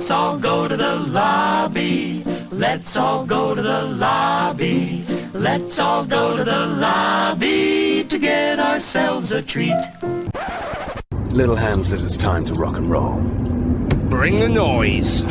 Let's all go to the lobby. Let's all go to the lobby. Let's all go to the lobby to get ourselves a treat. Little Hand says it's time to rock and roll. Bring the noise.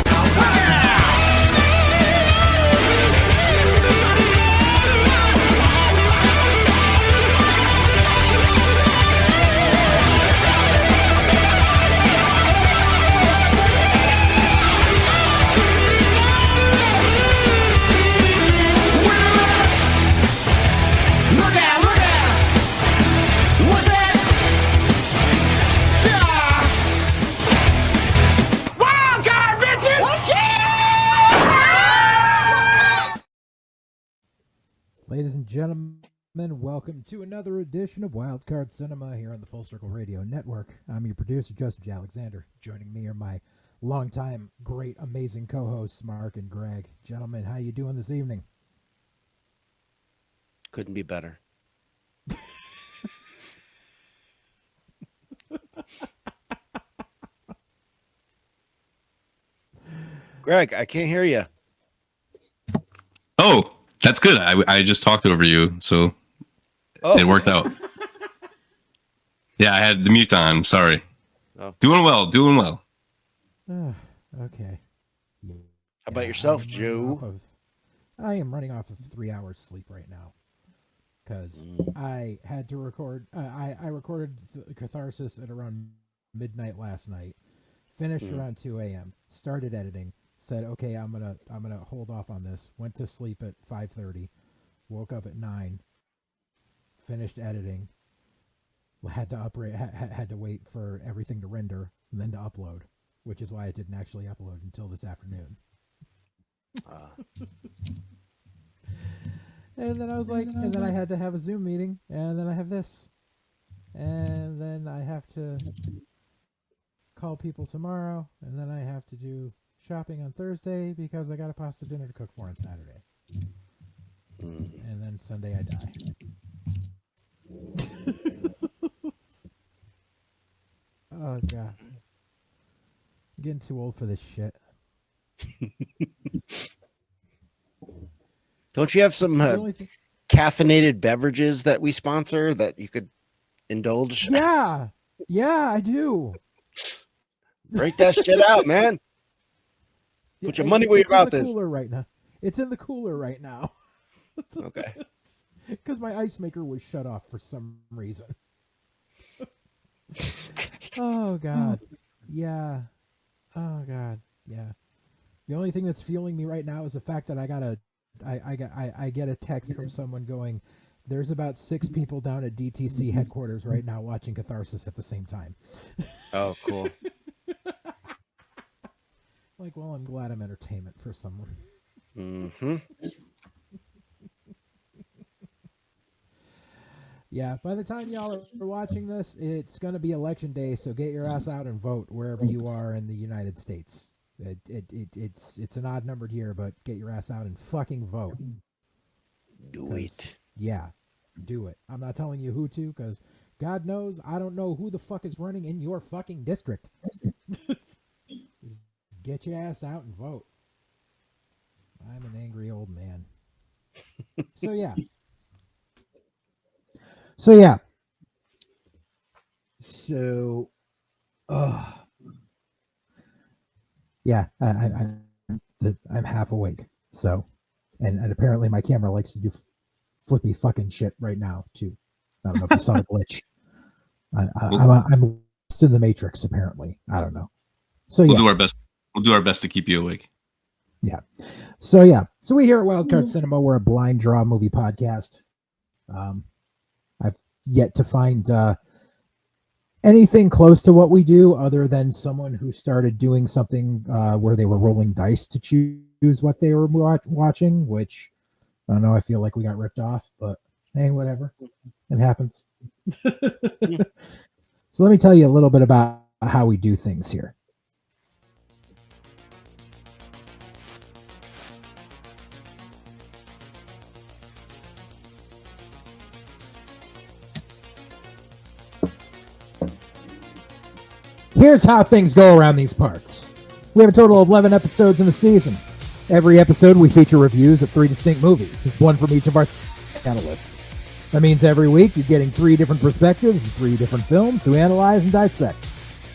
Ladies and gentlemen, welcome to another edition of Wildcard Cinema here on the Full Circle Radio Network. I'm your producer, JJAlexander. Joining me are my longtime, great, amazing co-hosts, Mark and Greg. Gentlemen, how you doing this evening? Couldn't be better. Greg, I can't hear you. Oh, that's good. I just talked over you, so it worked out. Yeah, I had the mute on. Sorry. Oh. Doing well. Okay. How about yourself, Joe? I am running off of 3 hours sleep right now because I had to record. I recorded Catharsis at around midnight last night. Finished around 2 a.m. Started editing. Said, okay, I'm gonna hold off on this. Went to sleep at 5:30. Woke up at 9. Finished editing. Had to wait for everything to render and then to upload, which is why I didn't actually upload until this afternoon. And then I was like, and then I had to have a Zoom meeting, and then I have this, and then I have to call people tomorrow, and then I have to do shopping on Thursday because I got a pasta dinner to cook for on Saturday. And then Sunday I die. Oh, God. I'm getting too old for this shit. Don't you have some caffeinated beverages that we sponsor that you could indulge? Yeah, I do. Break that shit out, man. Put your money where your mouth is. It's in the cooler right now. Okay. Because my ice maker was shut off for some reason. Oh, God. Yeah. Oh, God. Yeah. The only thing that's fueling me right now is the fact that I get a text from someone going, there's about 6 people down at DTC headquarters right now watching Catharsis at the same time. Oh, cool. Like, well, I'm glad I'm entertainment for someone. Mm-hmm. Yeah, by the time y'all are watching this, it's going to be election day, so get your ass out and vote wherever you are in the United States. It's an odd-numbered year, but get your ass out and fucking vote. Do it. Yeah, do it. I'm not telling you who to, because God knows I don't know who the fuck is running in your fucking district. Just get your ass out and vote. I'm an angry old man. So yeah. Yeah, I'm half awake. So, and apparently my camera likes to do flippy fucking shit right now too. I don't know if you saw the glitch. I'm lost in the Matrix apparently. I don't know. So we'll do our best. We'll do our best to keep you awake. Yeah. So we here at Wildcard Cinema, we're a blind draw movie podcast. I've yet to find anything close to what we do other than someone who started doing something where they were rolling dice to choose what they were watching, which I don't know. I feel like we got ripped off, but hey, whatever. It happens. So let me tell you a little bit about how we do things here. Here's how things go around these parts. We have a total of 11 episodes in the season. Every episode, we feature reviews of 3 distinct movies, one from each of our panelists. That means every week, you're getting 3 different perspectives and 3 different films to analyze and dissect.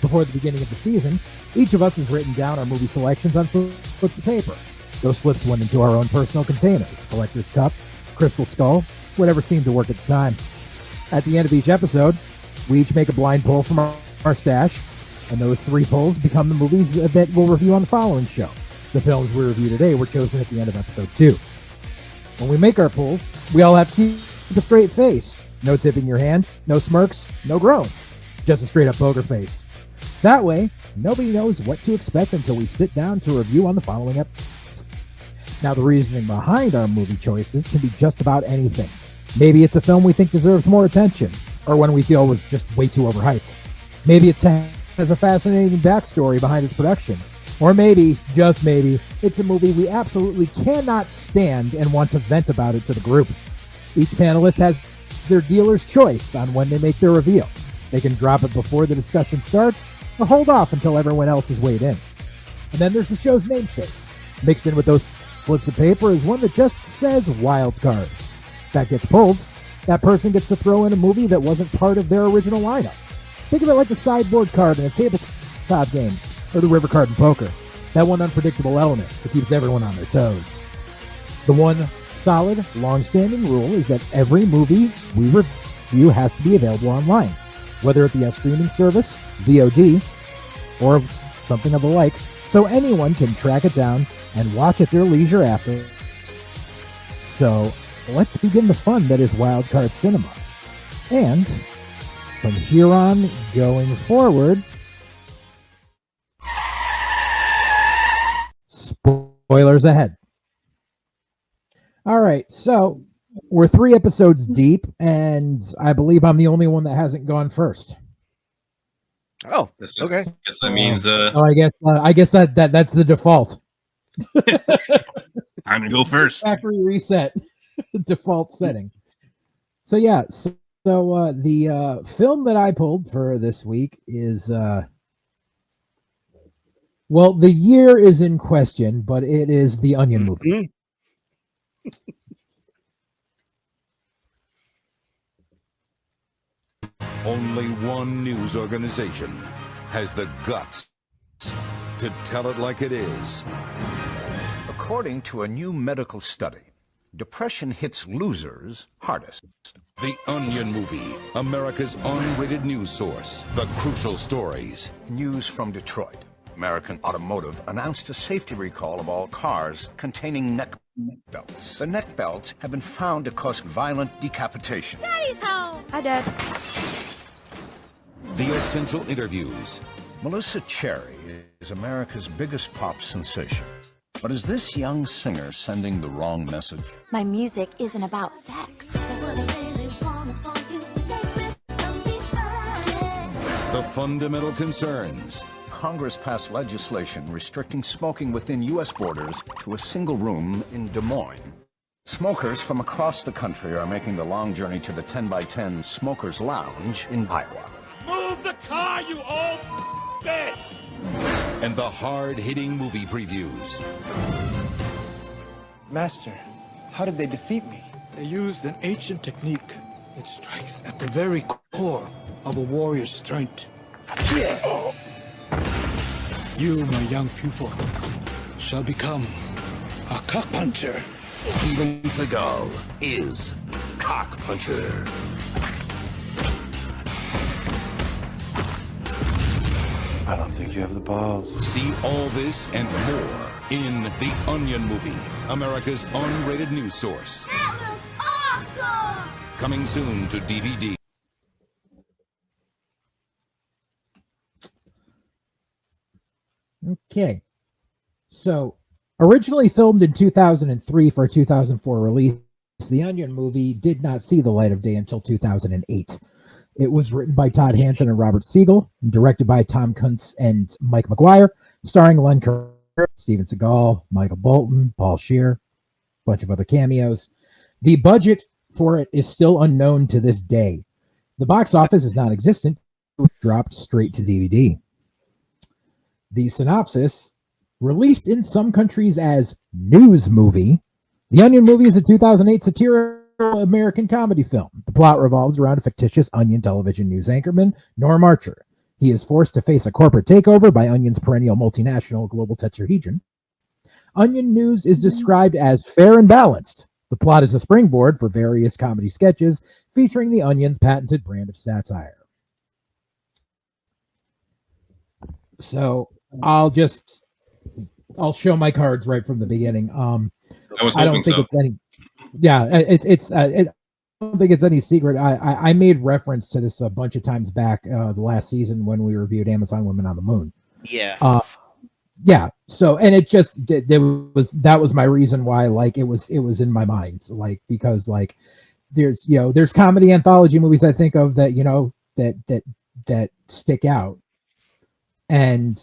Before the beginning of the season, each of us has written down our movie selections on slips of paper. Those slips went into our own personal containers, collector's cup, crystal skull, whatever seemed to work at the time. At the end of each episode, we each make a blind pull from our stash, and those 3 pulls become the movies that we'll review on the following show. The films we review today were chosen at the end of episode 2. When we make our pulls, we all have to keep a straight face. No tipping your hand, no smirks, no groans. Just a straight up poker face. That way, nobody knows what to expect until we sit down to review on the following episode. Now, the reasoning behind our movie choices can be just about anything. Maybe it's a film we think deserves more attention, or one we feel was just way too overhyped. Maybe it has a fascinating backstory behind its production. Or maybe, just maybe, it's a movie we absolutely cannot stand and want to vent about it to the group. Each panelist has their dealer's choice on when they make their reveal. They can drop it before the discussion starts, or hold off until everyone else is weighed in. And then there's the show's namesake. Mixed in with those slips of paper is one that just says wild card. That gets pulled, that person gets to throw in a movie that wasn't part of their original lineup. Think of it like the sideboard card in a tabletop game, or the river card in poker. That one unpredictable element that keeps everyone on their toes. The one solid, long-standing rule is that every movie we review has to be available online, whether it be a streaming service, VOD, or something of the like, so anyone can track it down and watch at their leisure after. So let's begin the fun that is wildcard cinema. And from here on going forward, spoilers ahead. All right, so we're 3 episodes deep, and I believe I'm the only one that hasn't gone first. Oh, okay. Guess that means I guess that's the default. time to go first. Factory reset, default setting. So yeah, the film that I pulled for this week is well, the year is in question, but it is the Onion movie. Only one news organization has the guts to tell it like it is. According to a new medical study, depression hits losers hardest. The Onion Movie, America's unrated news source. The crucial stories. News from Detroit. American Automotive announced a safety recall of all cars containing neck belts. The neck belts have been found to cause violent decapitation. Daddy's home! Hi, Dad. The essential interviews. Melissa Cherry is America's biggest pop sensation. But is this young singer sending the wrong message? My music isn't about sex. The fundamental concerns. Congress passed legislation restricting smoking within U.S. borders to a single room in Des Moines. Smokers from across the country are making the long journey to the 10x10 Smokers Lounge in Iowa. Move the car, you old bitch! And the hard-hitting movie previews. Master, how did they defeat me? They used an ancient technique that strikes at the very core of a warrior's strength. You, my young pupil, shall become a cock puncher. Steven Seagal is Cock Puncher. I don't think you have the balls. See all this and more in The Onion Movie, America's unrated news source. That was awesome! Coming soon to DVD. Okay. So, originally filmed in 2003 for a 2004 release, The Onion Movie did not see the light of day until 2008. It was written by Todd Hanson and Robert Siegel, and directed by Tom Kuntz and Mike McGuire, starring Len Kerr, Steven Seagal, Michael Bolton, Paul Scheer, a bunch of other cameos. The budget for it is still unknown to this day. The box office is non-existent. It was dropped straight to DVD. The synopsis Released in some countries as News Movie, The Onion Movie is a 2008 satirical American comedy film. The plot revolves around a fictitious Onion television news anchorman, Norm Archer. He is forced to face a corporate takeover by Onion's perennial multinational global tetrahedron. Onion News is described as fair and balanced. The plot is a springboard for various comedy sketches featuring the Onion's patented brand of satire. So I'll show my cards right from the beginning. I don't think it's any. Yeah, I don't think it's any secret. I made reference to this a bunch of times back the last season when we reviewed Amazon Women on the Moon. Yeah. Yeah. So, and it just that was my reason why, like, it was in my mind, so, like, because like there's comedy anthology movies I think of that that stick out, and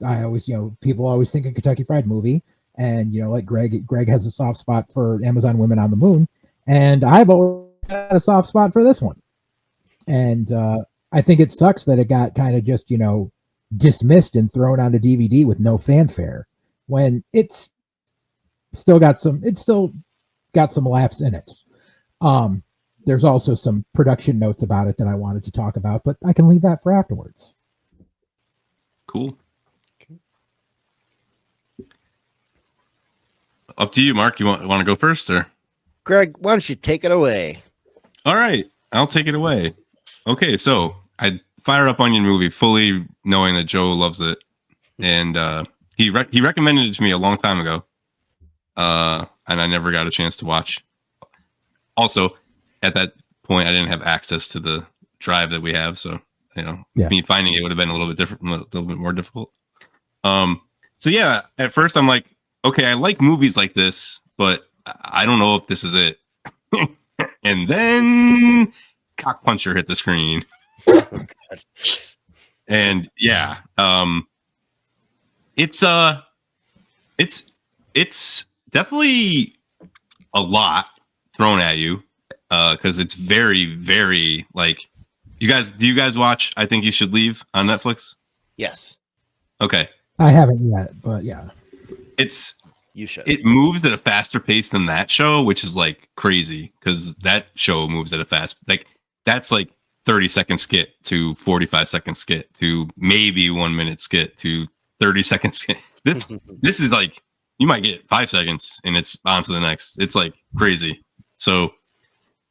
I always people always think of Kentucky Fried Movie, and like Greg has a soft spot for Amazon Women on the Moon, and I've always had a soft spot for this one, and I think it sucks that it got kind of just dismissed and thrown onto DVD with no fanfare when it's still got some laughs in it. There's also some production notes about it that I wanted to talk about, but I can leave that for afterwards. Cool. Up to you, Mark. You want to go first, or Greg? Why don't you take it away? All right, I'll take it away. Okay, so I fire up Onion Movie fully knowing that Joe loves it, and he recommended it to me a long time ago, and I never got a chance to watch. Also, at that point, I didn't have access to the drive that we have, so me finding it would have been a little bit more difficult. So yeah, at first I'm like, okay, I like movies like this, but I don't know if this is it. And then Cock Puncher hit the screen. Oh, God. And yeah, it's definitely a lot thrown at you, because it's very, very like, do you guys watch I Think You Should Leave on Netflix? Yes. Okay. I haven't yet, but yeah. You should. It moves at a faster pace than that show, which is like crazy, because that show moves at a fast, like that's like 30-second skit to 45-second skit to maybe 1 minute skit to 30-second skit. This is like, you might get 5 seconds and it's on to the next. It's like crazy. So,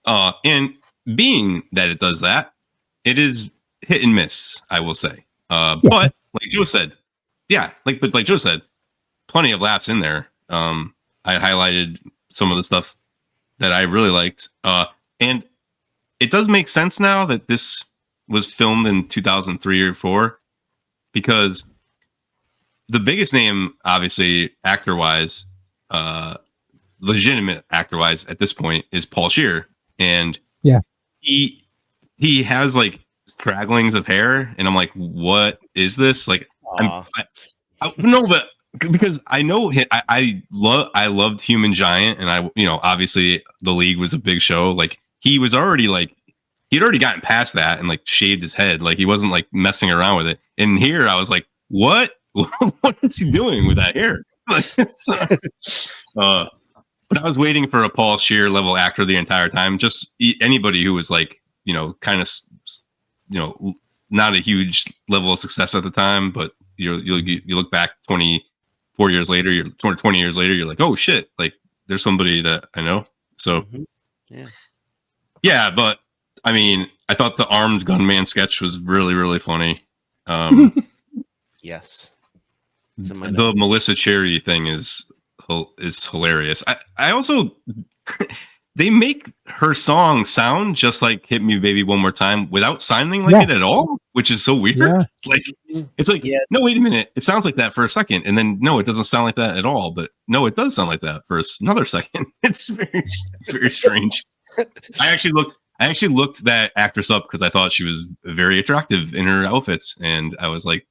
and being that it does that, it is hit and miss, I will say. But like Joe said, like Joe said, plenty of laughs in there. I highlighted some of the stuff that I really liked. And it does make sense now that this was filmed in 2003 or 4, because the biggest name, obviously, actor-wise, legitimate actor-wise at this point, is Paul Scheer. And he has like stragglings of hair, and I'm like, what is this? Like, no, but because I know him, I loved Human Giant, and obviously The League was a big show. Like, he was already like, he'd already gotten past that and like shaved his head. Like, he wasn't like messing around with it. And here I was like, what is he doing with that hair? Like, but I was waiting for a Paul Scheer level actor the entire time. Just anybody who was like, kind of, not a huge level of success at the time, but you look back 24 years later, 20 years later, you're like, oh shit, like there's somebody that I know. So yeah, but I mean, I thought the armed gunman sketch was really, really funny. Yes. The Melissa Cherry thing is hilarious. I also they make her song sound just like Hit Me Baby One More Time without sounding like it at all, which is so weird. Like, it's like, no, wait a minute, it sounds like that for a second, and then no, it doesn't sound like that at all, but no, it does sound like that for another second. It's very strange. I actually looked that actress up because I thought she was very attractive in her outfits, and I was like,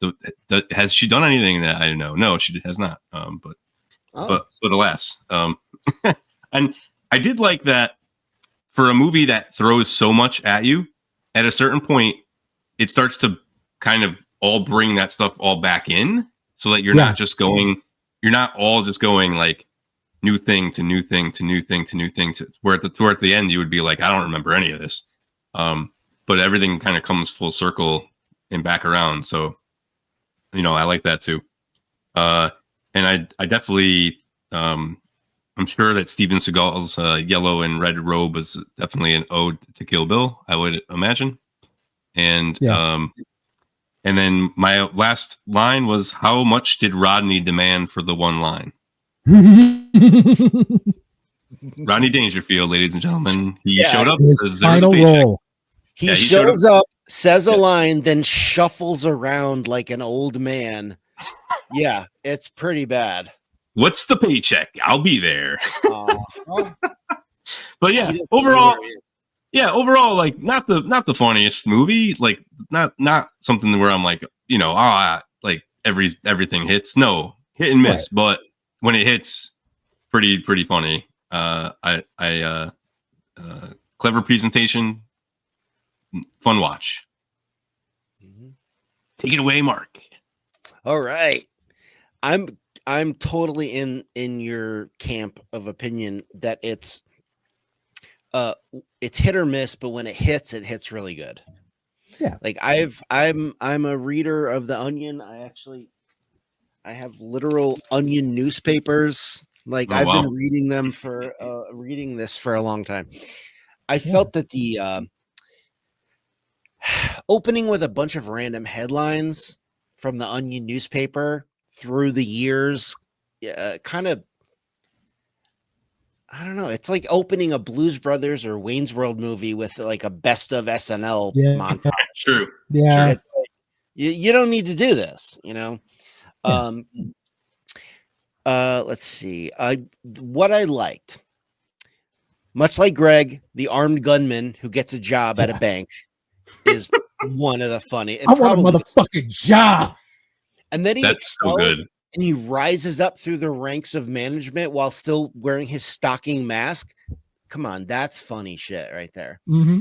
has she done anything that I know? No, she has not. But alas, and I did like that for a movie that throws so much at you. At a certain point, it starts to kind of all bring that stuff all back in, so that you're not just going, you're not all just going like new thing to new thing to new thing to new thing to where at the end you would be like, I don't remember any of this. But everything kind of comes full circle and back around. So, I like that too. And I definitely, I'm sure that Steven Seagal's yellow and red robe is definitely an ode to Kill Bill, I would imagine. And and then my last line was, how much did Rodney demand for the one line? Rodney Dangerfield, ladies and gentlemen. He showed up. His final role. He shows up, says a line, then shuffles around like an old man. Yeah, it's pretty bad. What's the paycheck? I'll be there. But yeah, overall, like not the funniest movie. Like not something where I'm like, like everything hits. No, hit and miss. Right. But when it hits, pretty funny. Clever presentation, fun watch. Mm-hmm. Take it away, Mark. All right, I'm totally in your camp of opinion that it's hit or miss, but when it hits really good. Yeah. Like I'm a reader of the Onion. I have literal Onion newspapers. Like I've been reading them for reading this for a long time. I felt that the opening with a bunch of random headlines from the Onion newspaper through the years, kind of, I don't know. It's like opening a Blues Brothers or Wayne's World movie with like a best of SNL montage. True. Yeah. It's like, you don't need to do this, Let's see. What I liked, much like Greg, the armed gunman who gets a job at a bank is one of the funny. I want a motherfucking job. And then that's so good. And he rises up through the ranks of management while still wearing his stocking mask. Come on, that's funny shit right there. Mm-hmm.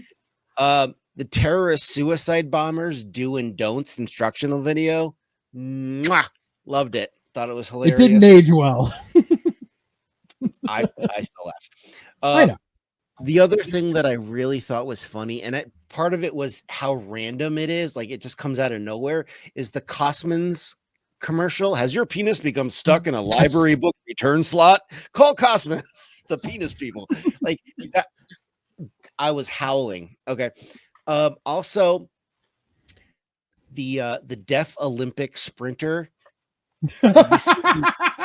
The terrorist suicide bombers do and don'ts instructional video. Mwah! Loved it. Thought it was hilarious. It didn't age well. I still laugh. I know. The other thing that I really thought was funny, and part of it was how random it is, like it just comes out of nowhere, is the Cosmans commercial. Has your penis become stuck in a library book return slot? Call Cosmans, the penis people. Like that, I was howling. Okay. Also, the deaf Olympic sprinter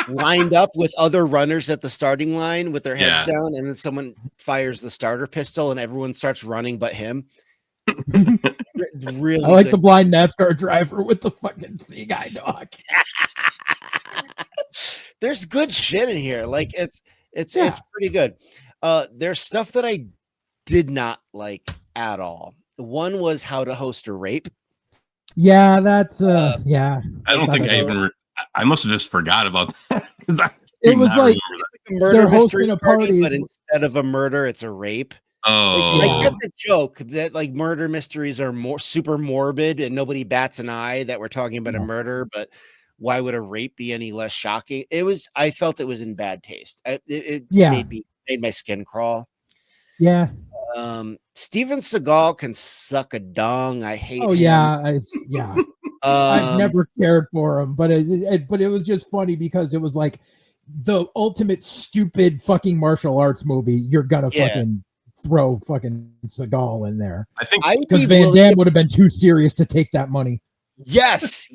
lined up with other runners at the starting line with their heads down, and then someone fires the starter pistol and everyone starts running but him. Really, I like the blind NASCAR driver with the fucking seeing eye dog. There's good shit in here. Like it's pretty good. There's stuff that I did not like at all. One was how to host a rape. Yeah, that's I don't think I must have just forgot about that because it was like a murder mystery party, but instead of a murder, it's a rape. Oh, I get the joke that like murder mysteries are more super morbid and nobody bats an eye that we're talking about a murder, but why would a rape be any less shocking? I felt it was in bad taste. It made my skin crawl. Yeah. Steven Seagal can suck a dong. I hate him. Yeah. I've never cared for him, but it was just funny because it was like the ultimate stupid fucking martial arts movie. You're gonna fucking throw fucking Seagal in there. I think because Van Damme would have been too serious to take that money. Yes.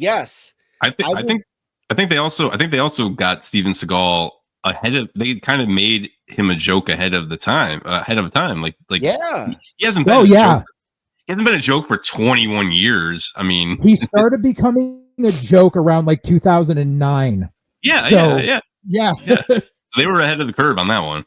I think they also got Steven Seagal ahead of. They kind of made him a joke ahead of time. Like he hasn't been. He hasn't been a joke for 21 years. I mean, he started becoming a joke around like 2009. Yeah. They were ahead of the curve on that one.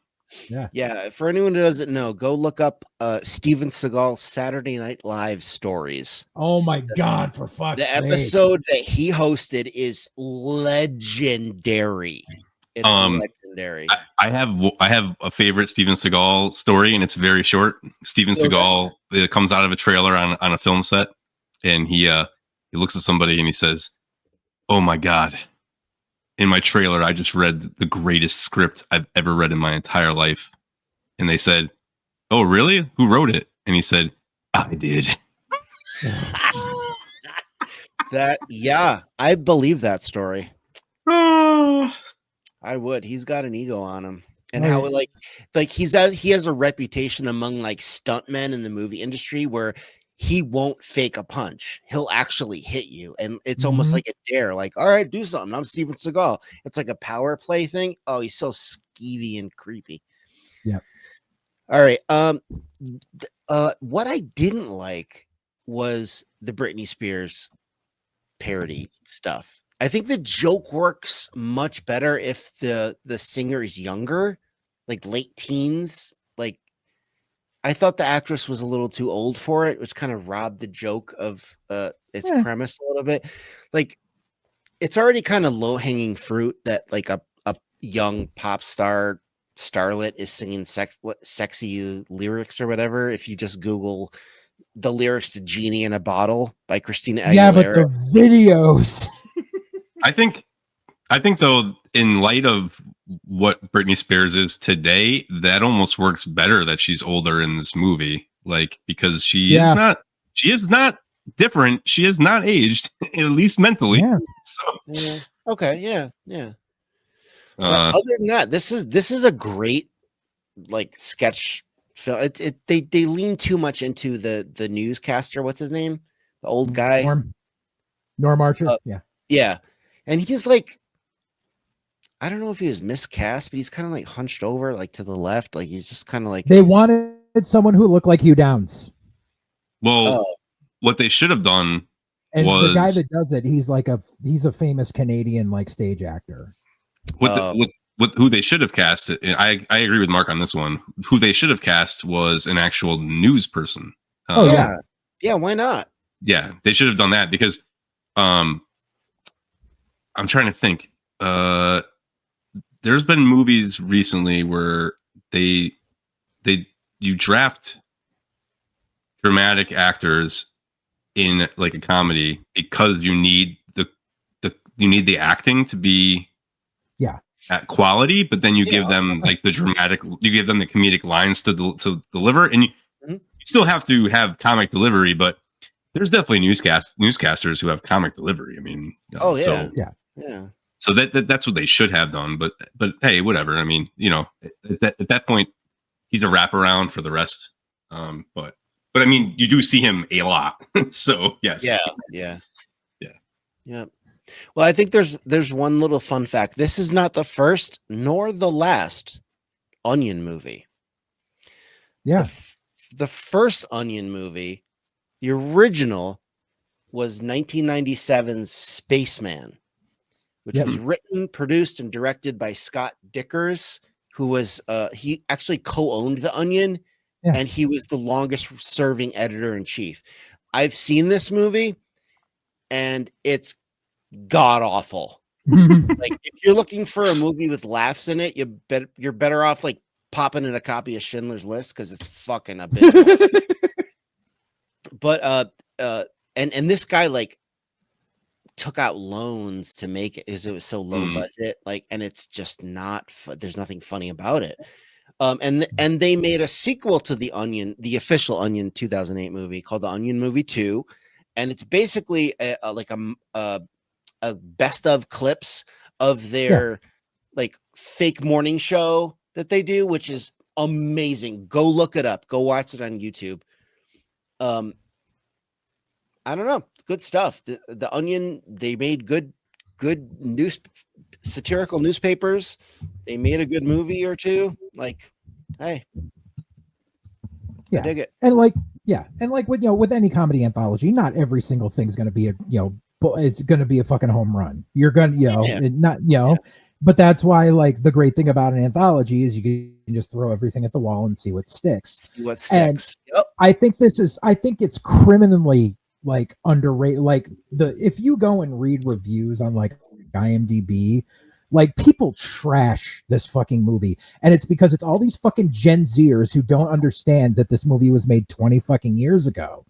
Yeah. For anyone who doesn't know, go look up Steven Seagal Saturday Night Live stories. Oh my God! For fuck's sake! The episode that he hosted is legendary. It's legendary. I have a favorite Steven Seagal story, and it's very short. Steven Seagal comes out of a trailer on a film set, and he looks at somebody and he says, "Oh my God, in my trailer, I just read the greatest script I've ever read in my entire life. And they said, "Oh, really? Who wrote it?" And he said, "I did." I believe that story. I would. He's got an ego on him. And how like he has a reputation among like stuntmen in the movie industry where he won't fake a punch. He'll actually hit you. And it's almost like a dare, like, all right, do something. I'm Steven Seagal. It's like a power play thing. Oh, he's so skeevy and creepy. Yeah. All right. What I didn't like was the Britney Spears parody stuff. I think the joke works much better if the singer is younger, like late teens. Like, I thought the actress was a little too old for it, which kind of robbed the joke of its premise a little bit. Like, it's already kind of low hanging fruit that like a young pop starlet is singing sexy lyrics or whatever. If you just Google the lyrics to "Genie in a Bottle" by Christina Aguilera. Yeah, but the videos. I think though, in light of what Britney Spears is today, that almost works better that she's older in this movie. Like, because she is not different. She is not aged, at least mentally. Yeah. So okay, yeah. Other than that, this is a great like sketch film. They lean too much into the newscaster. What's his name? The old guy. Norm Archer. Yeah. And he's like, I don't know if he was miscast, but he's kind of like hunched over, like to the left. Like he's just kind of like. They wanted someone who looked like Hugh Downs. Well, what they should have done was the guy that does it. He's a famous Canadian like stage actor. Who they should have cast. I agree with Mark on this one. Who they should have cast was an actual news person. Yeah. Why not? Yeah, they should have done that because, I'm trying to think. There's been movies recently where you draft dramatic actors in like a comedy because you need the acting to be at quality, but then you give them like the comedic lines to deliver, and you still have to have comic delivery, but there's definitely newscasters who have comic delivery. I mean, so that's what they should have done, but hey, whatever. I mean, at that point, he's a wraparound for the rest. But I mean, you do see him a lot, so yes, yeah. Well, I think there's one little fun fact. This is not the first nor the last Onion movie. Yeah, the first Onion movie, the original, was 1997's Spaceman, which was written, produced, and directed by Scott Dickers, who was he actually co-owned The Onion, and he was the longest serving editor-in-chief. I've seen this movie, and it's god awful. Like, if you're looking for a movie with laughs in it, you're better off like popping in a copy of Schindler's List because it's fucking a bit. But and this guy like took out loans to make it because it was so low budget, like, and it's just not there's nothing funny about it. And they made a sequel to The Onion, the official Onion 2008 movie called The Onion Movie 2, and it's basically a best of clips of their like fake morning show that they do, which is amazing. Go look it up. Go watch it on YouTube. I don't know. Good stuff. The Onion, they made good satirical newspapers. They made a good movie or two. Like, hey, I dig it. And like with any comedy anthology, not every single thing's going to be it's going to be a fucking home run. You're going to, but that's why like the great thing about an anthology is you can just throw everything at the wall and see what sticks. And I think it's criminally like underrated. Like if you go and read reviews on like IMDb, like people trash this fucking movie, and it's because it's all these fucking Gen Zers who don't understand that this movie was made 20 fucking years ago.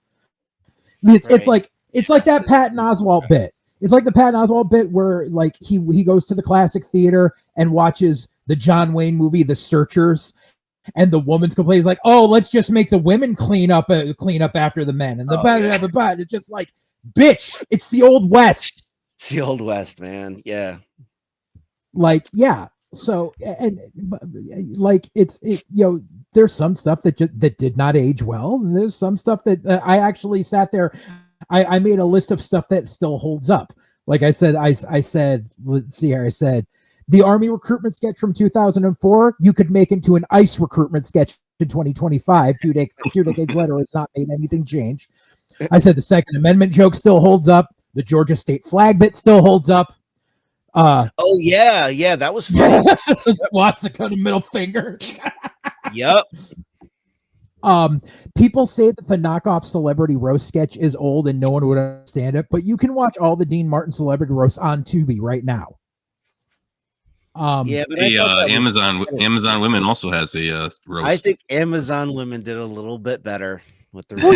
It's like that Patton Oswalt bit. It's like the Patton Oswalt bit where like he goes to the classic theater and watches the John Wayne movie, The Searchers, and the woman's complaining like, "Oh, let's just make the women clean up after the men." And it's just like, bitch, it's the Old West. It's the Old West, man. Yeah. Like, yeah. So, and like, there's some stuff that did not age well. And there's some stuff that I actually sat there. I made a list of stuff that still holds up. Like I said, I said, let's see here. I said, the Army recruitment sketch from 2004, you could make into an ICE recruitment sketch in 2025. 2 decades later, it's not made anything change. I said the Second Amendment joke still holds up. The Georgia state flag bit still holds up. Oh yeah, that was funny. Swastika and middle finger. Yep. People say that the knockoff celebrity roast sketch is old and no one would understand it, but you can watch all the Dean Martin celebrity roasts on Tubi right now. But Amazon Women also has a roast. I think Amazon Women did a little bit better with the. Well,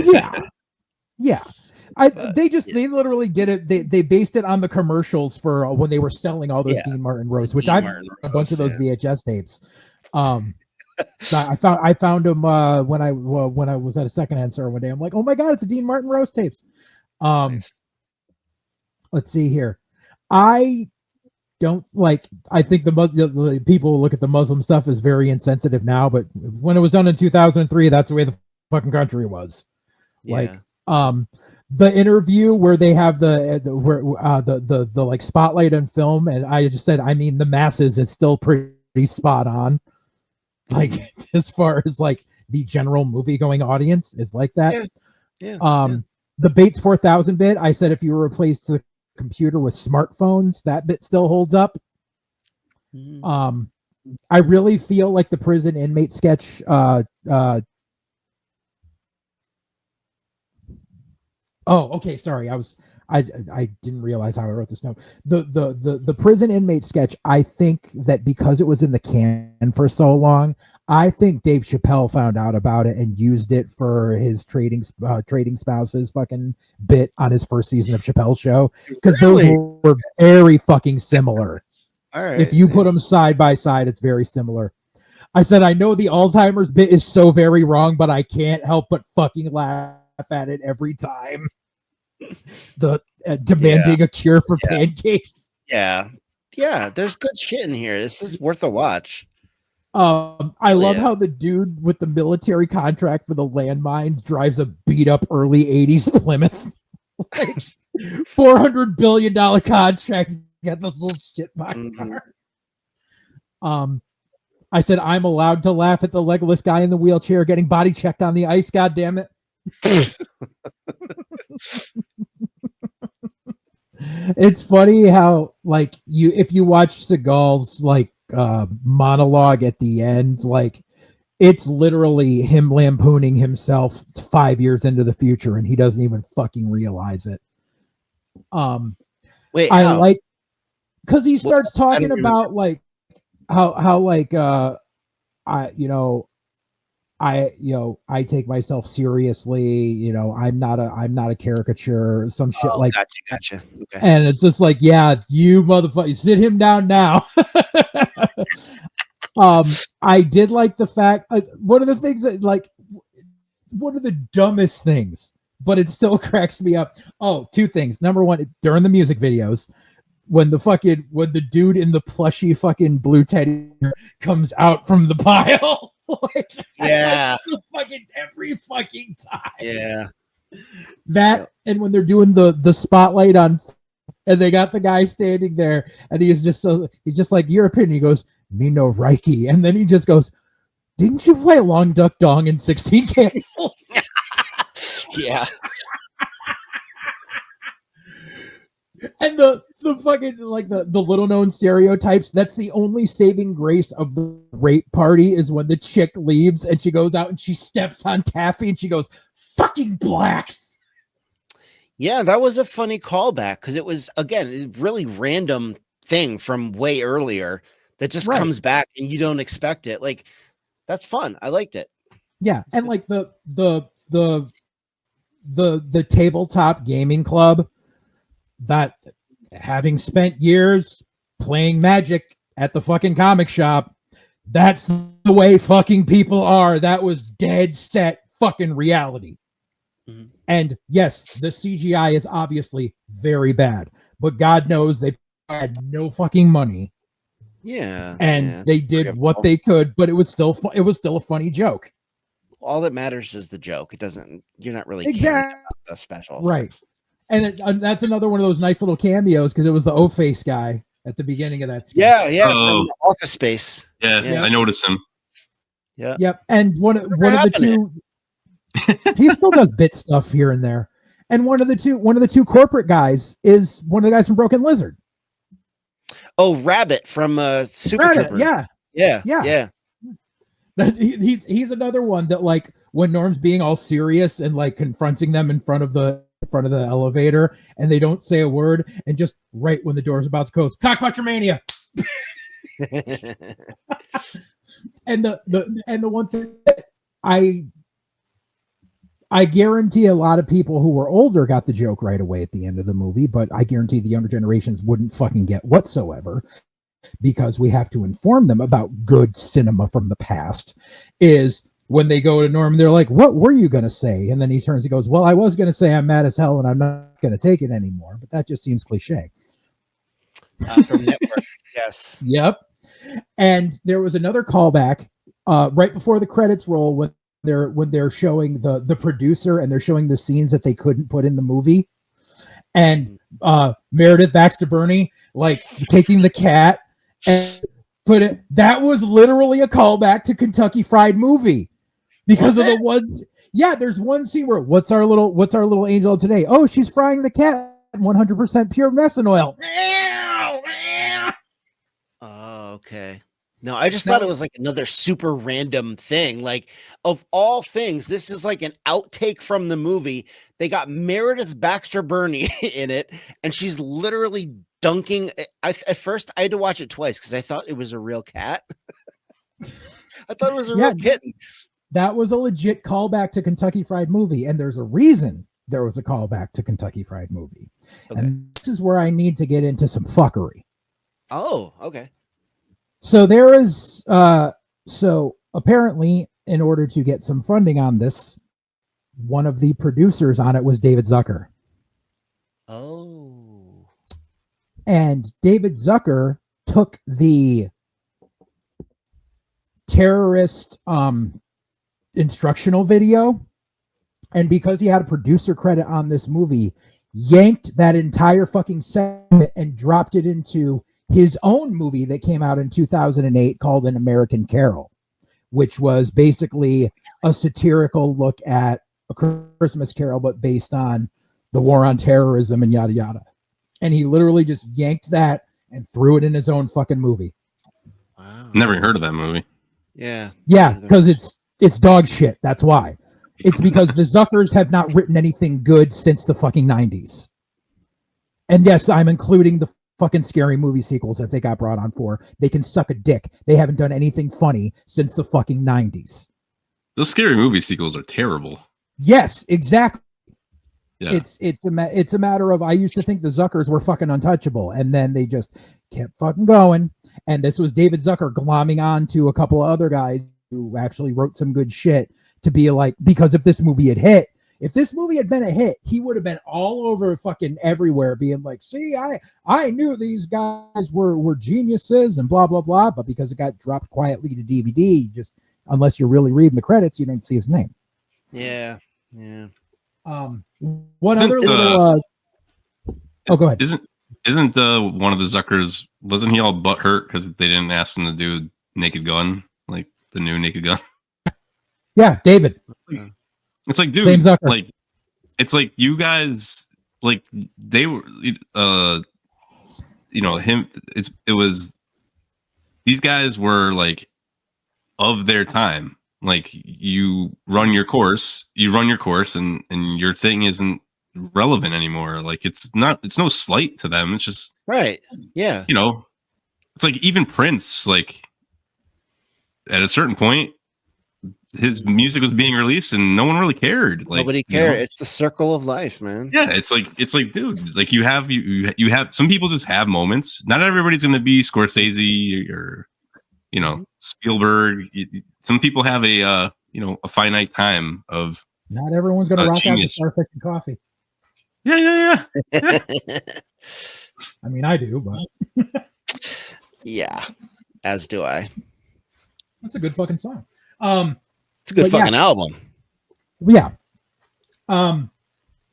yeah. They literally did it. They based it on the commercials for when they were selling all those Dean Martin roasts, which I've a bunch of those VHS tapes. So I found them when I was at a secondhand store one day. I'm like, oh my god, it's a Dean Martin roast tapes. Nice. Let's see here. I think the people look at the Muslim stuff as very insensitive now, but when it was done in 2003, that's the way the fucking country was. Yeah. Like, the interview where they have the like spotlight on film, and I just said, I mean, the masses is still pretty spot on. Like, as far as like the general movie going audience is like that. The Bates 4000 bit, I said, if you replaced the computer with smartphones, that bit still holds up. I really feel like the prison inmate sketch oh, okay, sorry. I didn't realize how I wrote this note. The prison inmate sketch, I think that because it was in the can for so long, I think Dave Chappelle found out about it and used it for his trading spouses fucking bit on his first season of Chappelle's Show, because those were very fucking similar. All right. If you put them side by side, it's very similar. I said, I know the Alzheimer's bit is so very wrong, but I can't help but fucking laugh at it every time. The demanding a cure for pancakes. Yeah, there's good shit in here. This is worth a watch. I love how the dude with the military contract for the landmines drives a beat up early 80s Plymouth. Like, $400 billion contract. Got this little shitbox car. I said, I'm allowed to laugh at the legless guy in the wheelchair getting body checked on the ice. God damn it. It's funny how, like, if you watch Seagal's like monologue at the end, like, it's literally him lampooning himself 5 years into the future, and he doesn't even fucking realize it. Wait, I like, because he starts talking about like how like I take myself seriously, I'm not a caricature, some shit like gotcha. Okay. And it's just like, yeah, you motherfucker, sit him down now. I did like the fact, one of the things that, like, one of the dumbest things, but it still cracks me up. Oh, two things. Number one, during the music videos, when the dude in the plushy fucking blue teddy comes out from the pile. Like, fucking every fucking time. Yeah. That, and when they're doing the spotlight on, and they got the guy standing there, and he's just like, your opinion. He goes, me no Reiki. And then he just goes, didn't you play Long Duck Dong in 16 Candles? Yeah. And the fucking, like, the little known stereotypes, that's the only saving grace of the rape party, is when the chick leaves and she goes out and she steps on Taffy and she goes, fucking blacks. Yeah, that was a funny callback, because it was, again, a really random thing from way earlier that just comes back and you don't expect it. Like, that's fun. I liked it. Yeah, and like the tabletop gaming club, that having spent years playing Magic at the fucking comic shop, that's the way fucking people are. That was dead set fucking reality. Mm-hmm. And yes, the CGI is obviously very bad, but God knows they had no fucking money. Yeah. And they did what they could, but it was still a funny joke. All that matters is the joke. It doesn't, you're not really exactly caring about the special effects. Right. And that's another one of those nice little cameos because it was the O-Face guy at the beginning of that sketch. Yeah, from Office Space. Yeah, I noticed him. Yeah. Yep. And one of the two he still does bit stuff here and there. And one of the two corporate guys is one of the guys from Broken Lizard. Oh, Rabbit from Super Rabbit, Trooper. Yeah. He's another one that, like, when Norm's being all serious and like confronting them in front of the elevator, and they don't say a word, and just right when the door's about to close, cockpuncher mania. And the one thing that I guarantee a lot of people who were older got the joke right away at the end of the movie, but I guarantee the younger generations wouldn't fucking get whatsoever, because we have to inform them about good cinema from the past. Is when they go to Norm, they're like, what were you going to say? And then he turns and goes, well, I was going to say I'm mad as hell and I'm not going to take it anymore, but that just seems cliche. From Network, yes. Yep. And there was another callback right before the credits roll when they're showing the producer and they're showing the scenes that they couldn't put in the movie. And Meredith Baxter Burney, like, taking the cat and put it, that was literally a callback to Kentucky Fried Movie. Because of the ones, there's one scene where what's our little angel today? Oh, she's frying the cat 100% pure messing oil. Oh, okay. No, I just thought it was like another super random thing. Like, of all things, this is like an outtake from the movie. They got Meredith Baxter Burney in it, and she's literally dunking. At first, I had to watch it twice because I thought it was a real cat. I thought it was a real kitten. That was a legit callback to Kentucky Fried Movie, and there's a reason there was a callback to Kentucky Fried Movie. Okay. And this is where I need to get into some fuckery. Oh, okay. So there is, so apparently, in order to get some funding on this, one of the producers on it was David Zucker. Oh. And David Zucker took the terrorist instructional video, and because he had a producer credit on this movie, yanked that entire fucking segment and dropped it into his own movie that came out in 2008 called An American Carol, which was basically a satirical look at A Christmas Carol, but based on the war on terrorism and yada yada. And he literally just yanked that and threw it in his own fucking movie. Wow. Never heard of that movie. Yeah. Yeah, because it's dog shit. That's why. It's because the Zuckers have not written anything good since the fucking 90s. And yes, I'm including the fucking Scary Movie sequels that they got brought on for. They can suck a dick. They haven't done anything funny since the fucking 90s. Those Scary Movie sequels are terrible. Yes, exactly. Yeah. It's a matter of, I used to think the Zuckers were fucking untouchable, and then they just kept fucking going. And this was David Zucker glomming on to a couple of other guys who actually wrote some good shit to be like, because if this movie had hit, if this movie had been a hit, he would have been all over fucking everywhere being like, see, I knew these guys were geniuses and blah, blah, blah. But because it got dropped quietly to DVD, just unless you're really reading the credits, you don't see his name. Yeah. Yeah. One other little, oh, go ahead. Isn't one of the Zuckers, wasn't he all butthurt because they didn't ask him to do Naked Gun, like the new Naked Gun? Yeah, David. It's like, dude, same Zucker. Like, it's like you guys, like, they were, him. It was, these guys were like of their time. Like, you run your course, and your thing isn't relevant anymore. Like, it's no slight to them. It's just right. Yeah. It's like even Prince, like, at a certain point, his music was being released and no one really cared. Like, nobody cared. It's the circle of life, man. Yeah, it's like, dude, like you have some people just have moments. Not everybody's going to be Scorsese or Spielberg. Some people have a finite time of. Not everyone's going to rock genius. out to Starfish and Coffee. Yeah. I mean, I do, but yeah, as do I. That's a good fucking song. It's a good fucking album. Yeah.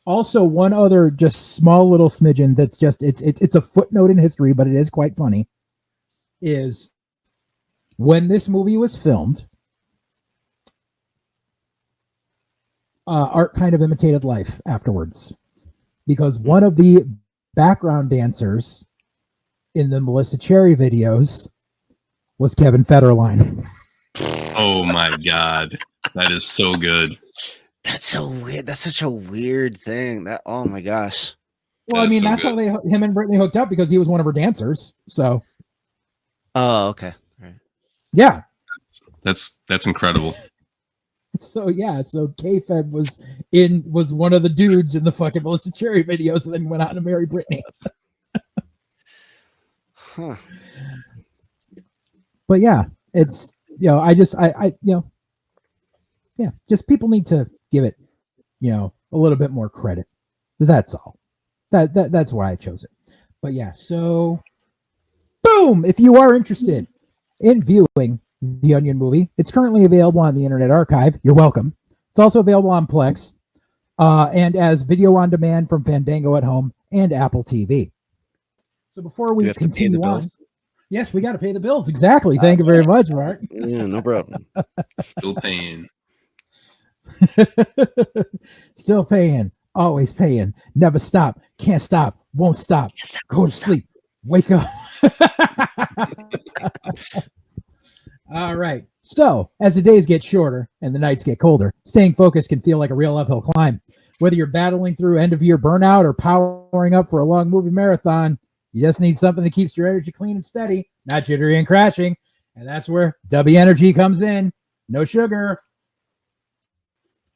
Also, one other just small little smidgen that's just it's a footnote in history, but it is quite funny. Is when this movie was filmed, art kind of imitated life afterwards, because one of the background dancers in the Melissa Cherry videos was Kevin Federline. Oh my God. That is so good. That's so weird. That's such a weird thing. Oh my gosh. Well, I mean, that's how him and Brittany hooked up, because he was one of her dancers. So. Oh, okay. All right. Yeah. That's incredible. So yeah, so K-Fed was one of the dudes in the fucking Melissa Cherry videos, and then went out to marry Brittany. Huh. But yeah, it's just people need to give it, a little bit more credit. That's all. That's why I chose it. But yeah, so boom! If you are interested in viewing The Onion movie, it's currently available on the Internet Archive. You're welcome. It's also available on Plex, and as video on demand from Fandango at Home and Apple TV. So before we continue on, yes, we got to pay the bills. Exactly. Thank you very much, Mark. Yeah, no problem. Still paying. Still paying. Always paying. Never stop. Can't stop. Won't stop. Go to sleep. Wake up. All right. So, as the days get shorter and the nights get colder, staying focused can feel like a real uphill climb. Whether you're battling through end-of-year burnout or powering up for a long movie marathon, you just need something that keeps your energy clean and steady, not jittery and crashing. And that's where W Energy comes in. No sugar,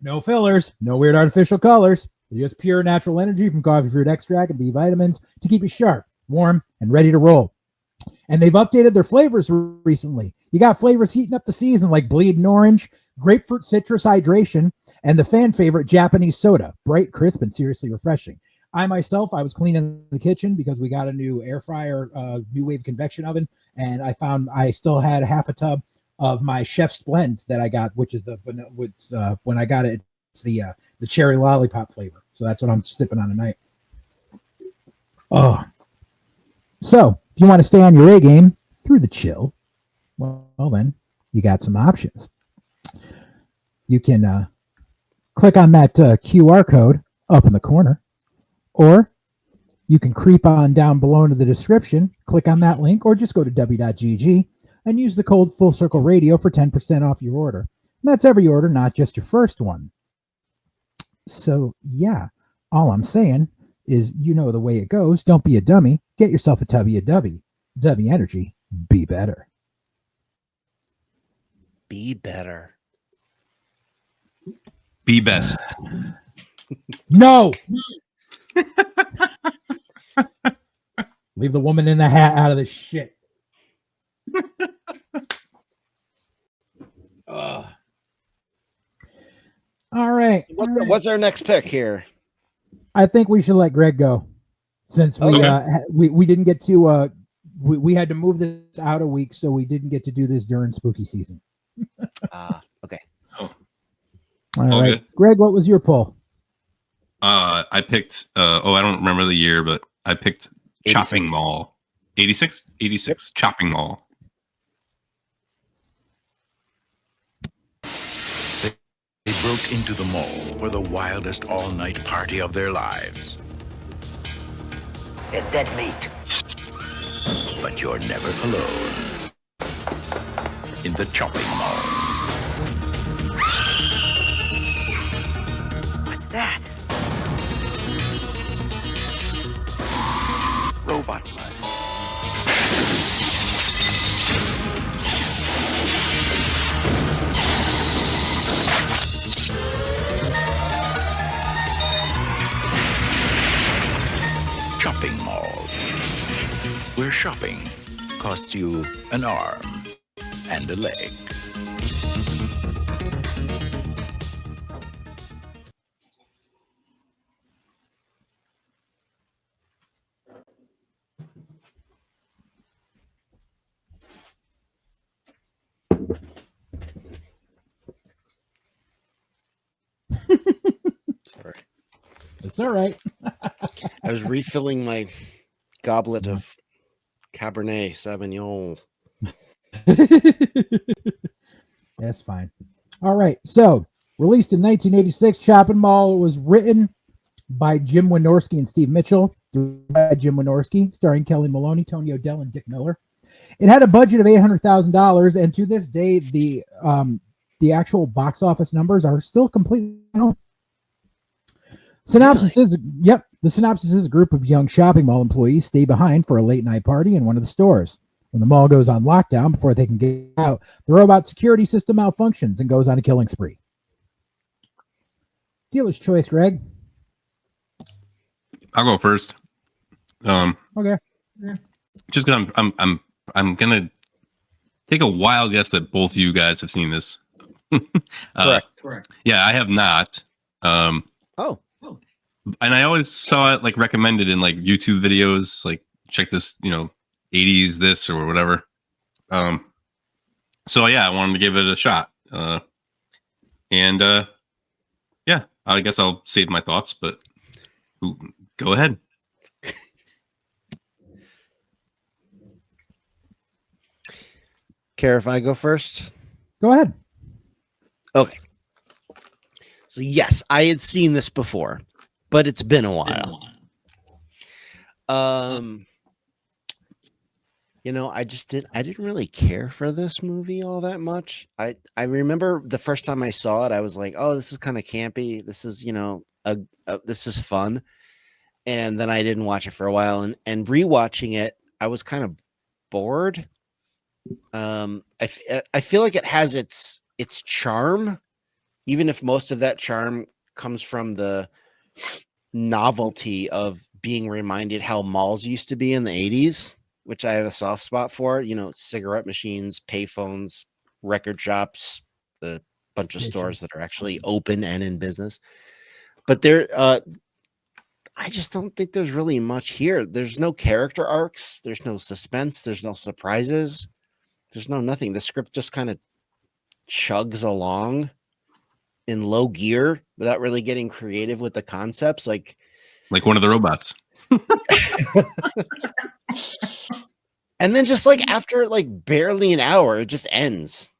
no fillers, no weird artificial colors. Just pure natural energy from coffee fruit extract and B vitamins to keep you sharp, warm, and ready to roll. And they've updated their flavors recently. You got flavors heating up the season like bleeding orange, grapefruit citrus hydration, and the fan favorite Japanese soda. Bright, crisp, and seriously refreshing. I was cleaning the kitchen because we got a new air fryer, new wave convection oven, and I found I still had half a tub of my Chef's Blend that I got, which is when I got it, it's the cherry lollipop flavor. So that's what I'm sipping on tonight. Oh, so if you want to stay on your A game through the chill, well then you got some options. You can click on that QR code up in the corner. Or you can creep on down below into the description, click on that link, or just go to w.gg and use the code Full Circle Radio for 10% off your order. And that's every order, not just your first one. So, yeah, all I'm saying is the way it goes. Don't be a dummy. Get yourself a W. W Energy. Be better. Be better. Be best. No! Leave the woman in the hat out of this shit. All right. What's our next pick here? I think we should let Greg go, since we didn't get to we had to move this out a week, so we didn't get to do this during spooky season. Okay. Oh. All right, good. Greg, what was your pull? I picked I don't remember the year, but I picked 86. Chopping Mall. 86? 86. Chopping Mall. They broke into the mall for the wildest all-night party of their lives. Get that meat. But you're never alone. In the Chopping Mall. What's that? Robot blood. where shopping costs you an arm and a leg. Sorry. It's all right. I was refilling my goblet of Cabernet Sauvignon. That's fine. All right. So, released in 1986, Chopping Mall was written by Jim Wynorski and Steve Mitchell, directed by Jim Wynorski, starring Kelly Maloney, Tony O'Dell, and Dick Miller. It had a budget of $800,000, and to this day, the actual box office numbers are still completely unknown. Synopsis is, the synopsis is a group of young shopping mall employees stay behind for a late night party in one of the stores. When the mall goes on lockdown before they can get out, the robot security system malfunctions and goes on a killing spree. Dealer's choice, Greg. I'll go first. Okay. Yeah. Just because I'm gonna take a wild guess that both of you guys have seen this. Correct. Yeah, I have not. And I always saw it like recommended in like YouTube videos, like check this, 80s this or whatever. So yeah, I wanted to give it a shot. Yeah, I guess I'll save my thoughts, but go ahead. Care if I go first? Go ahead. Okay. So yes, I had seen this before, but it's been a while. I didn't really care for this movie all that much. I remember the first time I saw it, I was like, oh, this is kind of campy. This is, this is fun. And then I didn't watch it for a while, and rewatching it, I was kind of bored. I feel like it has its charm, even if most of that charm comes from the novelty of being reminded how malls used to be in the 80s, which I have a soft spot for. Cigarette machines, payphones, record shops, the bunch of stores that are actually open and in business. But I just don't think there's really much here. There's no character arcs. There's no suspense. There's no surprises. There's nothing. The script just kind of chugs along in low gear without really getting creative with the concepts. Like one of the robots. And then just like after like barely an hour, it just ends.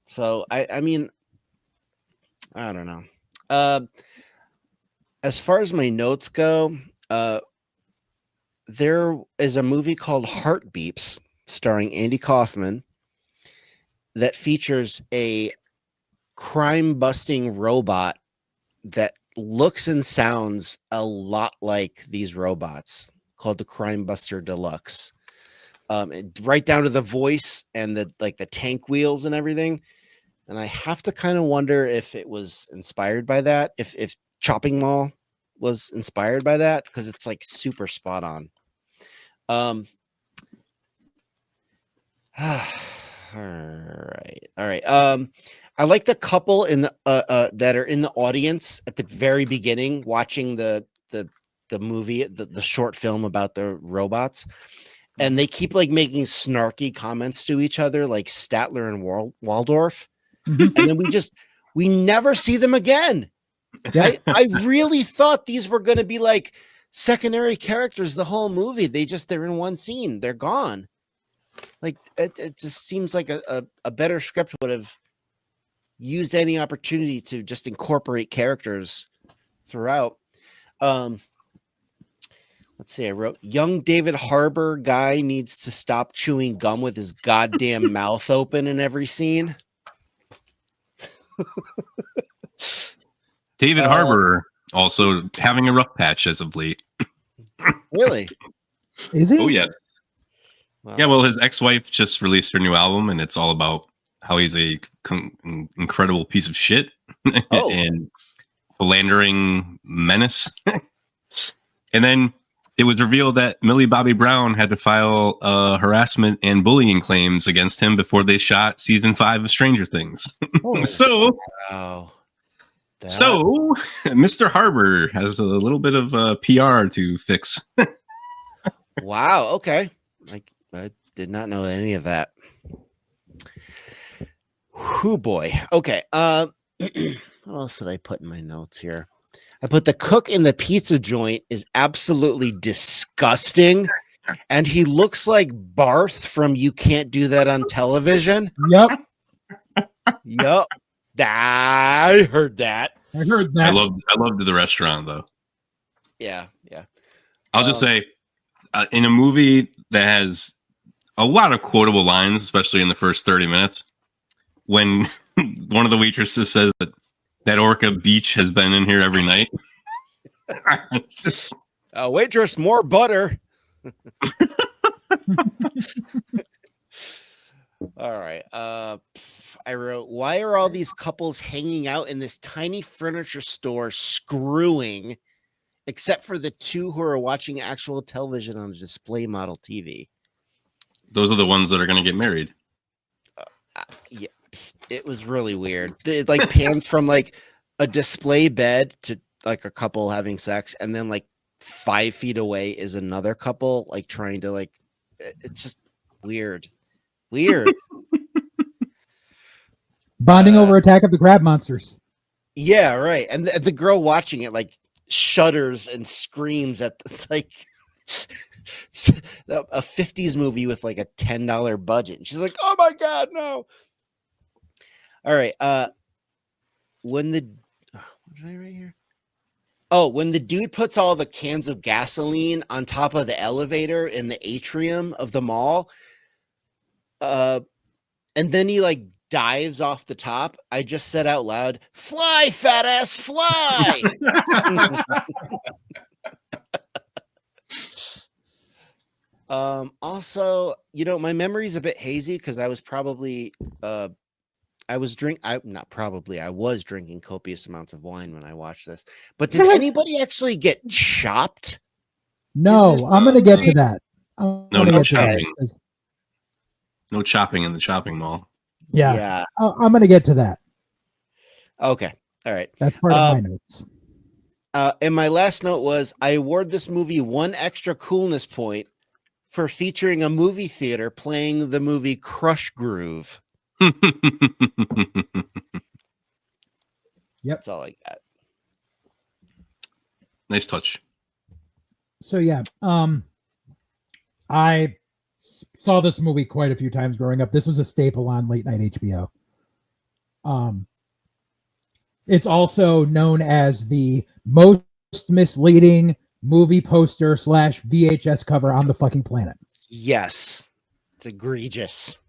So I mean, I don't know. As far as my notes go, there is a movie called Heartbeeps starring Andy Kaufman that features a crime-busting robot that looks and sounds a lot like these robots, called the Crime Buster Deluxe. Right down to the voice and the tank wheels and everything. And I have to kind of wonder if it was inspired by that, if Chopping Mall was inspired by that, because it's like super spot on. All right. I like the couple in the that are in the audience at the very beginning watching the movie, the short film about the robots, and they keep like making snarky comments to each other, like Statler and Waldorf, and then we never see them again. Yeah. I really thought these were going to be like secondary characters the whole movie. They're in one scene, they're gone. Like it just seems like a better script would have used any opportunity to just incorporate characters throughout. Let's see. I wrote, young David Harbour guy needs to stop chewing gum with his goddamn mouth open in every scene. David Harbour also having a rough patch as of late. Really? Is he? Oh, yeah. Wow. Yeah, well, his ex-wife just released her new album, and it's all about how he's a incredible piece of shit and philandering menace. And then it was revealed that Millie Bobby Brown had to file harassment and bullying claims against him before they shot season 5 of Stranger Things. So Mr. Harbor has a little bit of PR to fix. Wow. Okay. I did not know any of that. Whoo boy. Okay. What else did I put in my notes here? I put the cook in the pizza joint is absolutely disgusting. And he looks like Barth from You Can't Do That on Television. Yep. Yep. I heard that. I heard that. I loved the restaurant though. Yeah. I'll just say, in a movie that has a lot of quotable lines, especially in the first 30 minutes, when one of the waitresses says that Orca Beach has been in here every night. Waitress, more butter. All right. I wrote, why are all these couples hanging out in this tiny furniture store screwing, except for the two who are watching actual television on a display model TV? Those are the ones that are going to get married. Yeah, it was really weird. It like pans from like a display bed to like a couple having sex, and then like 5 feet away is another couple like trying to like. It's just weird. Bonding over Attack of the Crab Monsters. Yeah, right. And the girl watching it like shudders and screams at it's like a 50s movie with like a $10 budget. And she's like, "Oh my god, no!" All right. What did I write here? Oh, when the dude puts all the cans of gasoline on top of the elevator in the atrium of the mall, and then he like dives off the top, I just said out loud, "Fly, fat ass, fly!" Also, my memory's a bit hazy because I was probably I was drinking copious amounts of wine when I watched this. But did anybody actually get chopped? No, I'm going to get to that. No chopping. No chopping in the chopping mall. Yeah. I'm going to get to that. Okay. All right. That's part of my notes. And my last note was I award this movie 1 extra coolness point for featuring a movie theater playing the movie Crush Groove. Yep. That's all I got. Nice touch. So yeah, I saw this movie quite a few times growing up. This was a staple on late night HBO. It's also known as the most misleading movie poster / VHS cover on the fucking planet. Yes, it's egregious.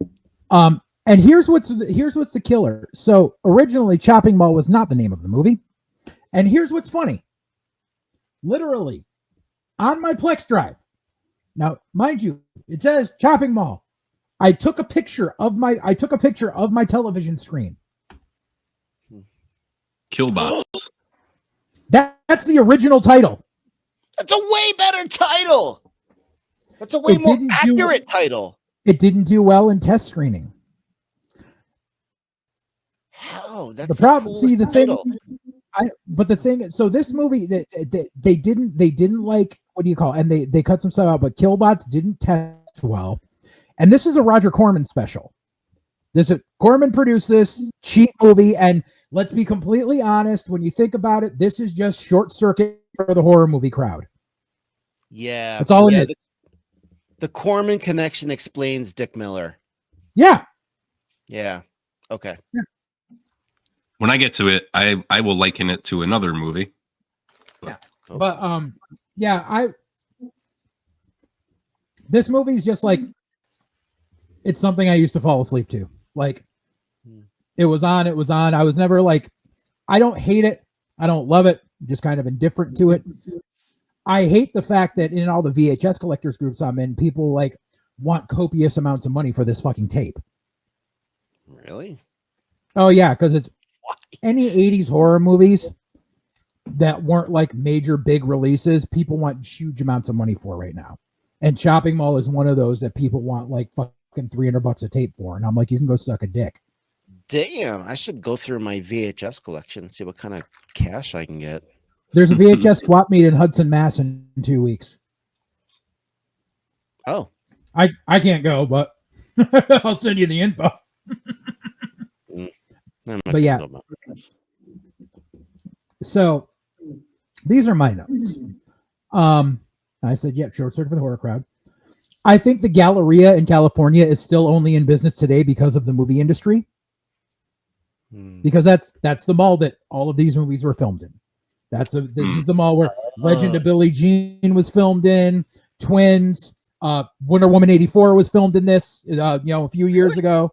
And here's what's the killer. So originally, Chopping Mall was not the name of the movie. And here's what's funny. Literally, on my Plex drive. Now, mind you, it says Chopping Mall. I took a picture of my television screen. Killbots. That's the original title. That's a way better title. That's a way more accurate title. It didn't do well in test screening. How? That's the problem. See the title. Thing. So this movie, they didn't like, what do you call it? And they cut some stuff out, but Killbots didn't test well. And this is a Roger Corman special. Corman produced this cheap movie, and let's be completely honest, when you think about it, this is just short circuit for the horror movie crowd. Yeah, that's all it is. The Corman connection explains Dick Miller. Yeah. Okay. Yeah. When I get to it, I will liken it to another movie. This movie is just like, it's something I used to fall asleep to. Like, it was on. I was never like, I don't hate it. I don't love it. I'm just kind of indifferent to it. I hate the fact that in all the VHS collectors groups I'm in, people like want copious amounts of money for this fucking tape. Really? Oh yeah, because it's any 80s horror movies. that weren't like major big releases, people want huge amounts of money for right now. And Shopping Mall is one of those that people want like fucking $300 a tape for. And I'm like, you can go suck a dick. Damn, I should go through my VHS collection and see what kind of cash I can get. There's a VHS swap meet in Hudson, Mass in 2 weeks. Oh. I can't go, but I'll send you the info. But yeah. So these are my notes. I said, yeah, short circuit for the horror crowd. I think the Galleria in California is still only in business today because of the movie industry. Because that's the mall that all of these movies were filmed in. This is the mall where Legend of Billie Jean was filmed in, Twins, Wonder Woman 84 was filmed in this, a few years ago.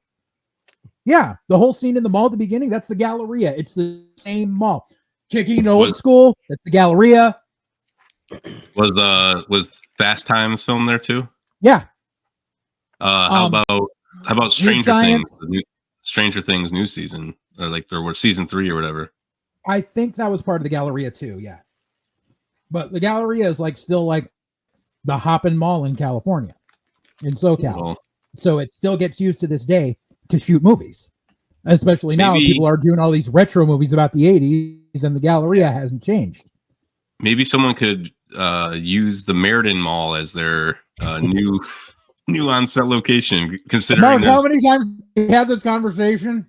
Yeah, the whole scene in the mall at the beginning, that's the Galleria. It's the same mall. Kicking Old School, that's the Galleria. Was Fast Times filmed there too? Yeah. How about Stranger Things? Stranger Things new season, or like there were season 3 or whatever. I think that was part of the Galleria too. Yeah, but the Galleria is like still like the Hoppin' Mall in California, in SoCal. So it still gets used to this day to shoot movies, especially now people are doing all these retro movies about the 80s, and the Galleria hasn't changed. Maybe someone could use the Meriden Mall as their new on-set location, considering Mark, how many times we had this conversation?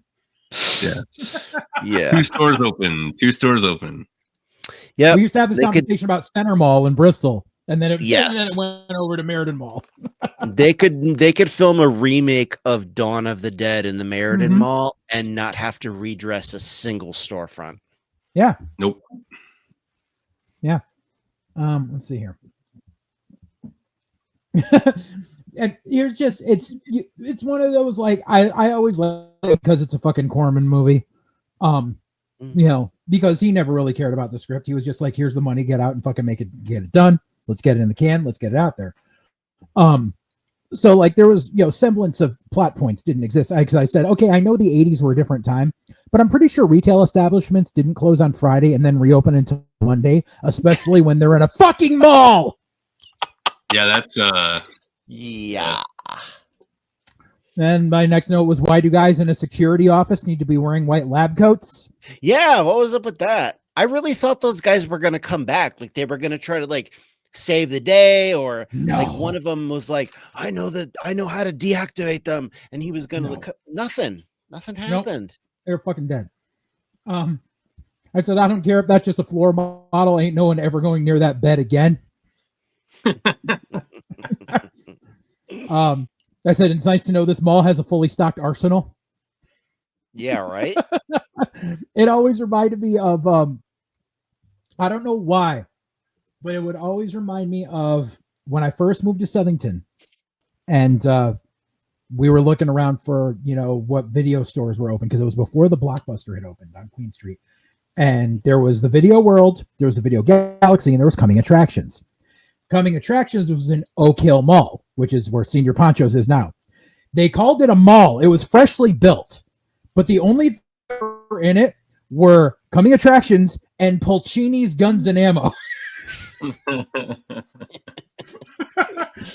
Yeah. Two stores open. Yeah. We used to have this conversation about Center Mall in Bristol, and then it went over to Meriden Mall. They could film a remake of Dawn of the Dead in the Meriden Mall and not have to redress a single storefront. Yeah. Nope. Yeah. Let's see here. And here's just it's one of those like I always like it because it's a fucking Corman movie. Because he never really cared about the script. He was just like, here's the money, get out and fucking get it done. Let's get it in the can, let's get it out there. So like there was semblance of plot points didn't exist. Because I said, okay, I know the 80s were a different time, but I'm pretty sure retail establishments didn't close on Friday and then reopen until Monday, especially when they're in a fucking mall. Yeah, that's yeah. And my next note was, why do guys in a security office need to be wearing white lab coats? Yeah, what was up with that? I really thought those guys were going to come back. Like they were going to try to like save the day, or like one of them was like, I know how to deactivate them. And he was going to nothing happened. Nope. They're fucking dead. I said, I don't care if that's just a floor model. Ain't no one ever going near that bed again. I said, it's nice to know this mall has a fully stocked arsenal. Yeah, right. It always reminded me of I don't know why, but it would always remind me of when I first moved to Southington, and we were looking around for what video stores were open, because it was before the Blockbuster had opened on Queen Street. And there was the Video World, there was the Video Galaxy, and there was Coming Attractions. Coming Attractions was in Oak Hill Mall, which is where Senior Ponchos is now. They called it a mall. It was freshly built, but the only thing in it were Coming Attractions and Pulcini's Guns and Ammo.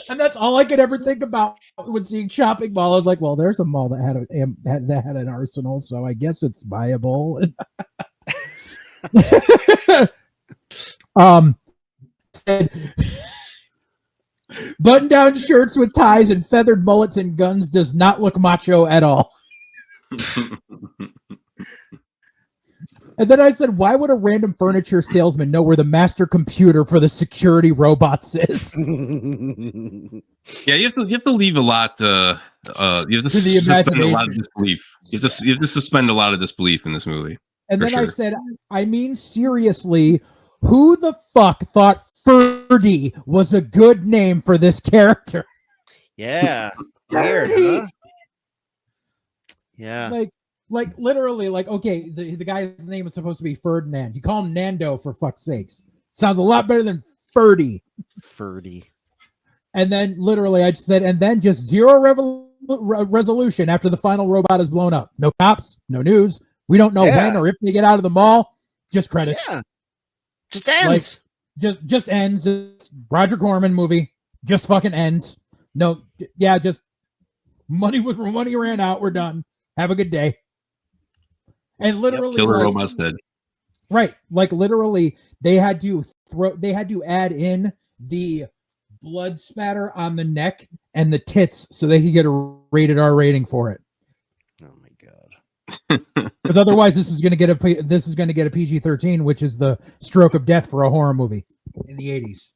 And that's all I could ever think about when seeing Shopping Mall. I was like, well, there's a mall that had an arsenal, so I guess it's viable. Button-down shirts with ties and feathered mullets and guns does not look macho at all. And then I said, why would a random furniture salesman know where the master computer for the security robots is? Yeah, you have to leave a lot. You have to suspend a lot of disbelief. You have to suspend a lot of disbelief in this movie. And then I said, I mean, seriously, who the fuck thought Ferdy was a good name for this character? Yeah. Weird, huh? Yeah. Like literally, like, okay, the guy's name is supposed to be Ferdinand. You call him Nando, for fuck's sakes. Sounds a lot better than Ferdy. Ferdy. And then literally I just said, and then just zero resolution after the final robot is blown up. No cops, no news. We don't know when or if they get out of the mall. Just credits. Yeah. Just ends. Like, just ends. It's Roger Corman movie. Just fucking ends. No, yeah, just money ran out. We're done. Have a good day. And literally, Killer Robot's dead. Right, like literally, they had to add in the blood spatter on the neck and the tits so they could get a rated R rating for it. Oh my god! Because otherwise, this is going to get a PG-13, which is the stroke of death for a horror movie in the 80s.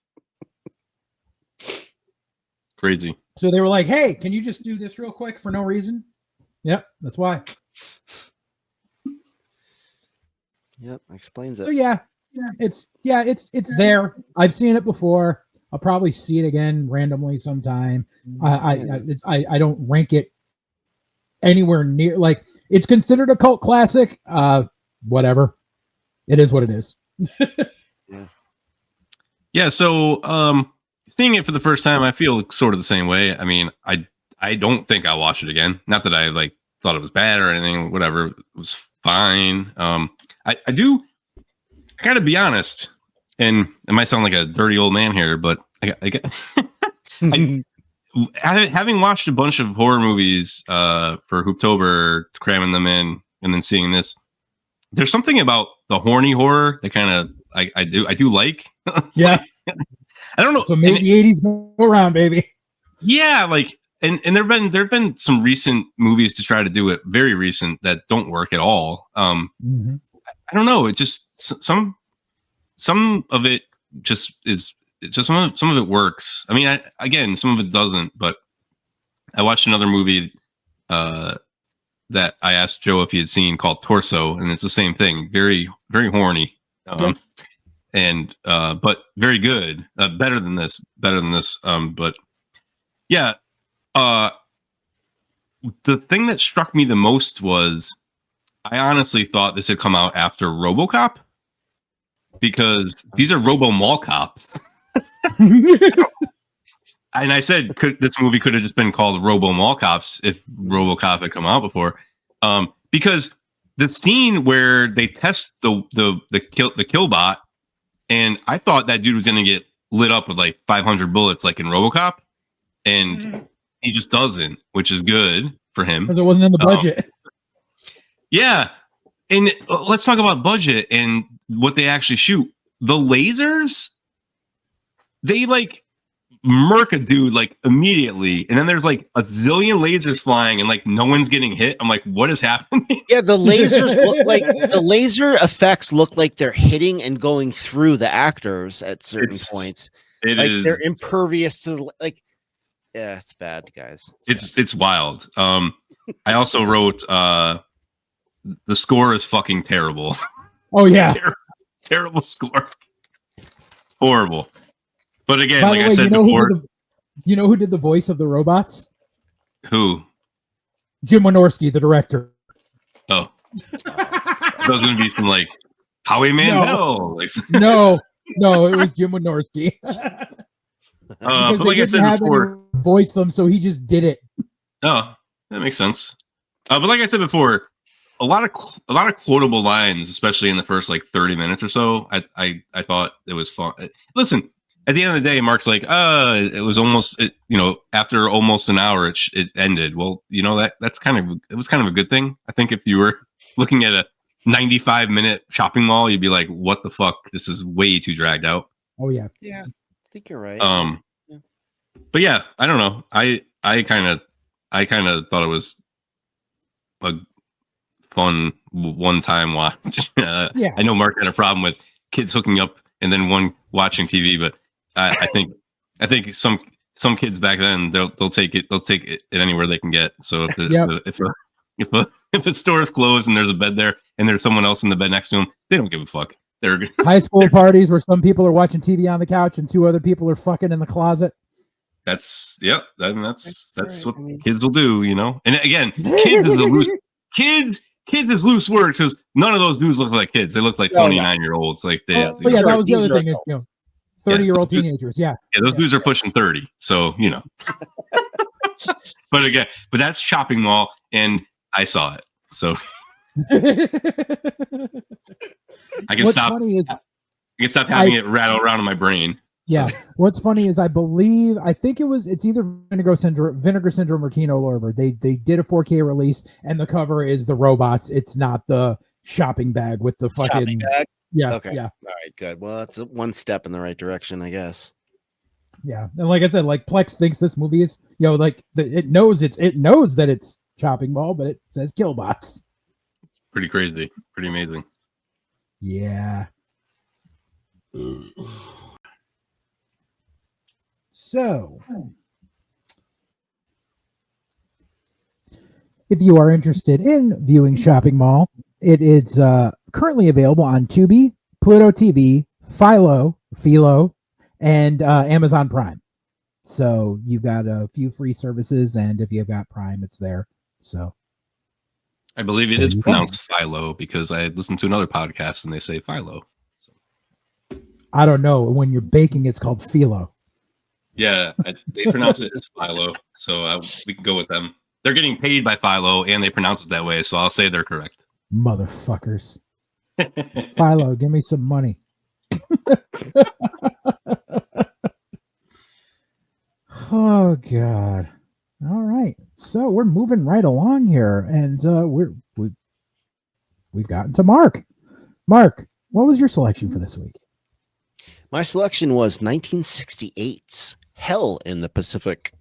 Crazy. So they were like, "Hey, can you just do this real quick for no reason?" Yep, that's why. Yep, explains it. So it's there. I've seen it before. I'll probably see it again randomly sometime. I don't rank it anywhere near, like, it's considered a cult classic. Whatever. It is what it is. Yeah, so seeing it for the first time, I feel sort of the same way. I mean, I don't think I'll watch it again. Not that I like thought it was bad or anything, whatever. It was fine. I gotta be honest, and it might sound like a dirty old man here, but having watched a bunch of horror movies for Hooptober, cramming them in, and then seeing this, there's something about the horny horror that kind of I do like. Yeah, like, I don't know. So maybe the 80s go around, baby. Yeah, like and there've been some recent movies to try to do it, very recent, that don't work at all. I don't know. It just some of it just is just some of it works. I mean, again, some of it doesn't. But I watched another movie that I asked Joe if he had seen called Torso, and it's the same thing. Very, very horny, and but very good. Better than this. But yeah, the thing that struck me the most was, I honestly thought this had come out after RoboCop, because these are Robo Mall cops. And I said, this movie could have just been called Robo Mall Cops if RoboCop had come out before, because the scene where they test the killbot, and I thought that dude was going to get lit up with like 500 bullets, like in RoboCop, and he just doesn't, which is good for him because it wasn't in the budget. Yeah. And let's talk about budget and what they actually shoot. The lasers, they like murk a dude like immediately. And then there's like a zillion lasers flying and like no one's getting hit. I'm like, what is happening? Yeah, the lasers look like the laser effects look like they're hitting and going through the actors at certain points. They're impervious to yeah, it's bad, guys. It's wild. I also wrote the score is fucking terrible. Oh yeah, terrible score, horrible. But again, by like the way, I said before, you know who did the voice of the robots? Who? Jim Wynorski, the director. Oh, those gonna be some like Howie Mandel. No, it was Jim Wynorski. But like I said before, voice them, so he just did it. Oh, that makes sense. But like I said before, a lot of quotable lines, especially in the first like 30 minutes or so. I thought it was fun. Listen, at the end of the day, Mark's like, it was almost, after almost an hour, it ended. Well, it was kind of a good thing. I think if you were looking at a 95-minute shopping mall, you'd be like, what the fuck? This is way too dragged out. Oh yeah. Yeah, I think you're right. But yeah, I don't know. I kind of thought it was a fun one-time watch. Yeah. I know Mark had a problem with kids hooking up and then one watching TV, but I think some kids back then they'll take it anywhere they can get. So if a store is closed and there's a bed there and there's someone else in the bed next to them, they don't give a fuck. They're high school parties where some people are watching TV on the couch and two other people are fucking in the closet. That's what kids will do, And again, kids is the loose kids is loose words because none of those dudes look like kids. They look like 29-year-olds. Like they. That was the other thing. 30-year-old teenagers. Yeah. Yeah, those dudes are pushing 30. So But again, that's shopping mall, and I saw it. So I can What's stop. Funny is, can stop having it rattle around in my brain. Yeah. So. What's funny is I think it's either Vinegar Syndrome or Kino Lorber. They did a 4K release, and the cover is the robots. It's not the shopping bag with the fucking shopping bag. Yeah. Okay. Yeah. All right. Good. Well, that's one step in the right direction, I guess. Yeah, and like I said, like Plex thinks this movie is, like it knows that it's shopping mall, but it says Killbots. Pretty crazy. Pretty amazing. Yeah. So, if you are interested in viewing Shopping Mall, it is currently available on Tubi, Pluto TV, Philo, and Amazon Prime. So you've got a few free services, and if you've got Prime, it's there. So I believe it is pronounced Philo because I listened to another podcast and they say Philo. So. I don't know. When you're baking, it's called philo. Yeah, they pronounce it as Philo, so we can go with them. They're getting paid by Philo, and they pronounce it that way, so I'll say they're correct. Motherfuckers. Philo, give me some money. Oh, God. All right. So we're moving right along here, and we've gotten to Mark. Mark, what was your selection for this week? My selection was 1968's Hell in the Pacific.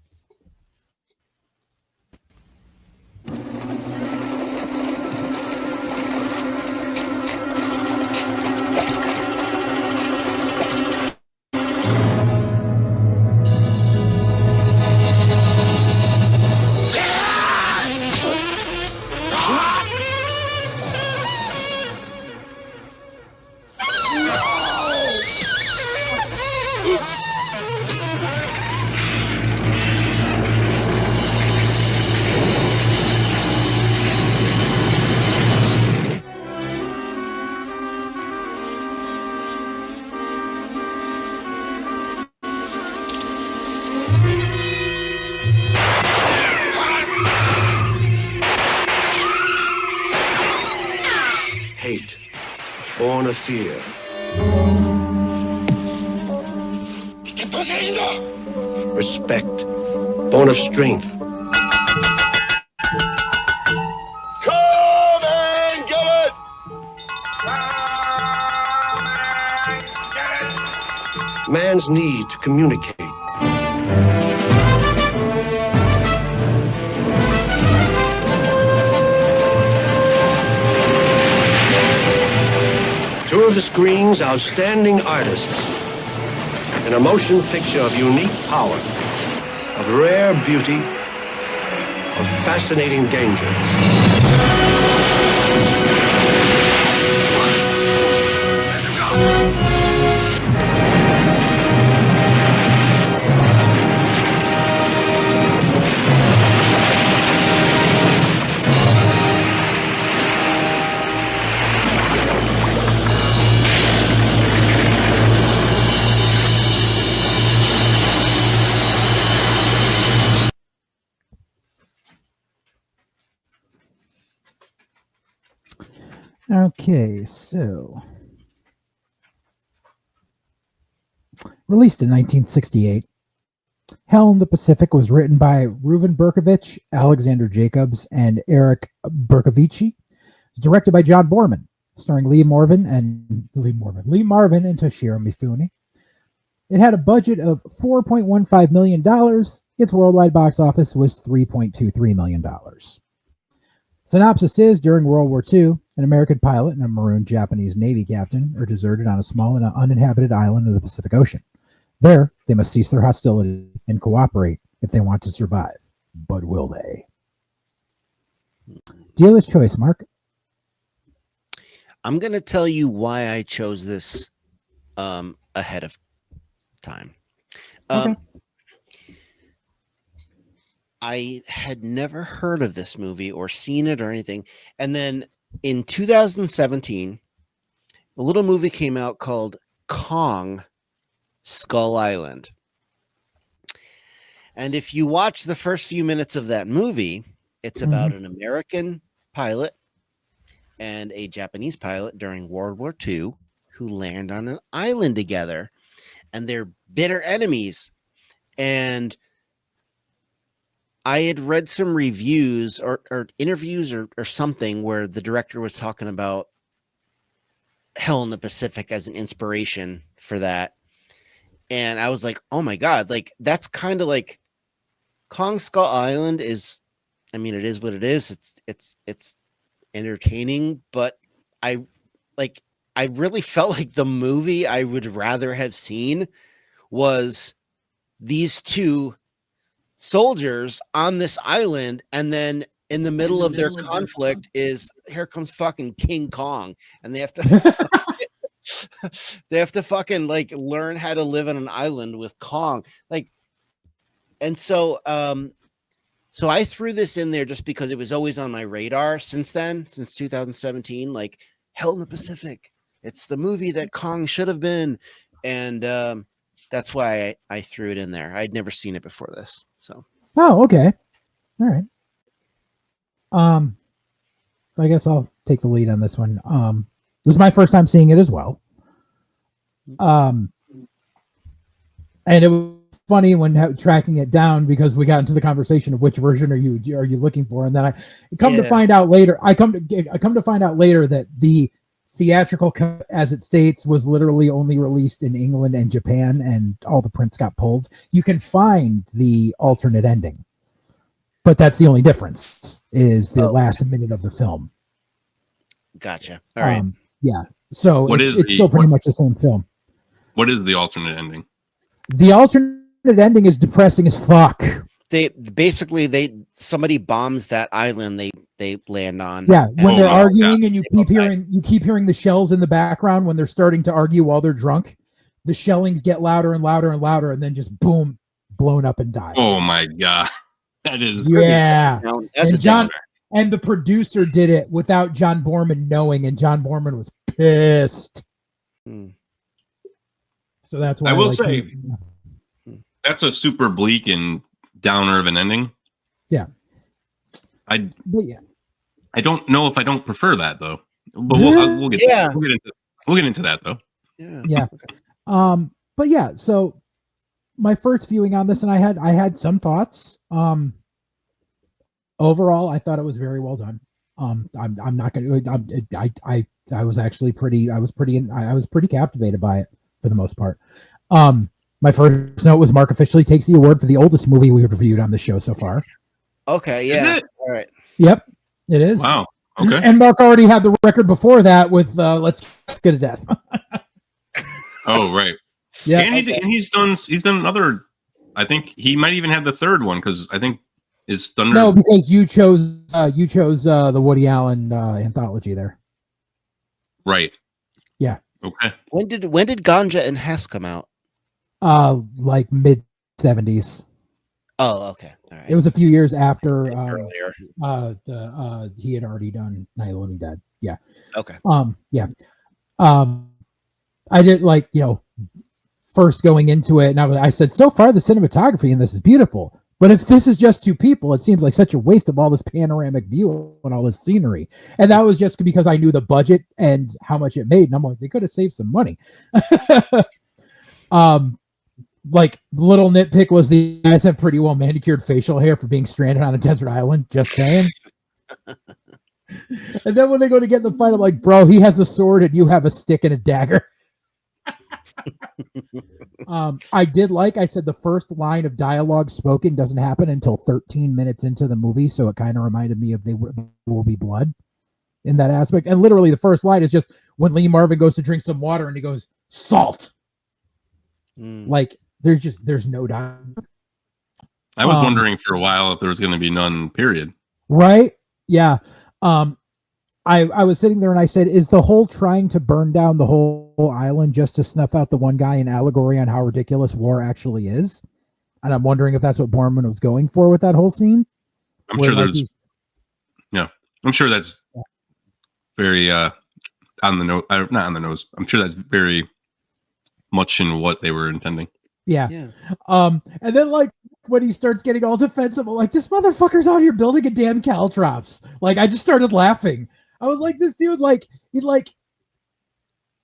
Hate, born of fear. Respect, born of strength. Come and get it! Man's need to communicate. Two of the screen's outstanding artists. In a motion picture of unique power, of rare beauty, of fascinating danger. Okay, so released in 1968, Hell in the Pacific was written by Reuven Berkovich, Alexander Jacobs, and Eric Berkovici. Directed by John Borman, starring Lee Marvin and Toshiro Mifune. It had a budget of $4.15 million. Its worldwide box office was $3.23 million. Synopsis is, during World War II, an American pilot and a marooned Japanese Navy captain are deserted on a small and uninhabited island of the Pacific Ocean. There, they must cease their hostility and cooperate if they want to survive. But will they? Dealer's choice, Mark. I'm going to tell you why I chose this ahead of time. Okay. I had never heard of this movie or seen it or anything. And then in 2017, a little movie came out called Kong Skull Island. And if you watch the first few minutes of that movie, it's about an American pilot and a Japanese pilot during World War II who land on an island together, and they're bitter enemies. And I had read some reviews or interviews or something where the director was talking about Hell in the Pacific as an inspiration for that. And I was like, oh my God, like that's kind of like Kong Skull Island is, I mean, it is what it is. It's entertaining, but I really felt like the movie I would rather have seen was these two soldiers on this island, and then in the middle of their conflict is here comes fucking King Kong, and they have to they have to fucking like learn how to live on an island with Kong, like. And so so I threw this in there just because it was always on my radar since 2017, like Hell in the Pacific, it's the movie that Kong should have been, and that's why I threw it in there. I'd never seen it before this. So. Oh, okay. All right. I guess I'll take the lead on this one. This is my first time seeing it as well. And it was funny when tracking it down because we got into the conversation of which version are you looking for, and then I come to find out later that the theatrical cut, as it states, was literally only released in England and Japan, and all the prints got pulled. You can find the alternate ending, but that's the only difference, is the last minute of the film. Gotcha. All right. Yeah. So it's still pretty much the same film. What is the alternate ending? The alternate ending is depressing as fuck. Somebody bombs that island they land on. Yeah, when they're arguing and you keep hearing the shells in the background when they're starting to argue while they're drunk. The shellings get louder and louder and louder, and then just boom, blown up and die. Oh my God. That is and the producer did it without John Borman knowing, and John Borman was pissed. So that's why I will say that's a super bleak and downer of an ending. Yeah. I don't know if I don't prefer that though. But we'll get into that though. Yeah. But yeah, so my first viewing on this, and I had some thoughts. Overall, I thought it was very well done. I'm not going to. I was actually pretty. I was pretty captivated by it for the most part. My first note was Mark officially takes the award for the oldest movie we've reviewed on the show so far. Okay, yeah, all right. Yep, it is. Wow. Okay. And Mark already had the record before that with Let's Get to Death. Oh right. Yeah, and he's done another. I think he might even have the third one because I think is Thunder. No, because you chose the Woody Allen anthology there. Right. Yeah. Okay. When did Ganja and Hess come out? Like mid 70s. Oh, okay. All right. It was a few years after earlier. He had already done Night of the Living Dead. Yeah. Okay. Yeah. I did first going into it, and I said, so far the cinematography in this is beautiful. But if this is just two people, it seems like such a waste of all this panoramic view and all this scenery. And that was just because I knew the budget and how much it made. And I'm like, they could have saved some money. Like, little nitpick was the guys have pretty well manicured facial hair for being stranded on a desert island. Just saying. And then when they go to get in the fight, I'm like, bro, he has a sword and you have a stick and a dagger. I said the first line of dialogue spoken doesn't happen until 13 minutes into the movie, so it kind of reminded me of there will be blood in that aspect. And literally the first line is just when Lee Marvin goes to drink some water and he goes, salt. Like there's no dialogue. I was wondering for a while if there was going to be none, period. Right? Yeah. I was sitting there and I said, is the whole trying to burn down the whole island just to snuff out the one guy an allegory on how ridiculous war actually is? And I'm wondering if that's what Borman was going for with that whole scene. I'm sure that's very on the nose. Not on the nose. I'm sure that's very much in what they were intending. Yeah. And then like when he starts getting all defensive, I'm like, this motherfucker's out here building a damn caltrops. Like I just started laughing. I was like, this dude, like he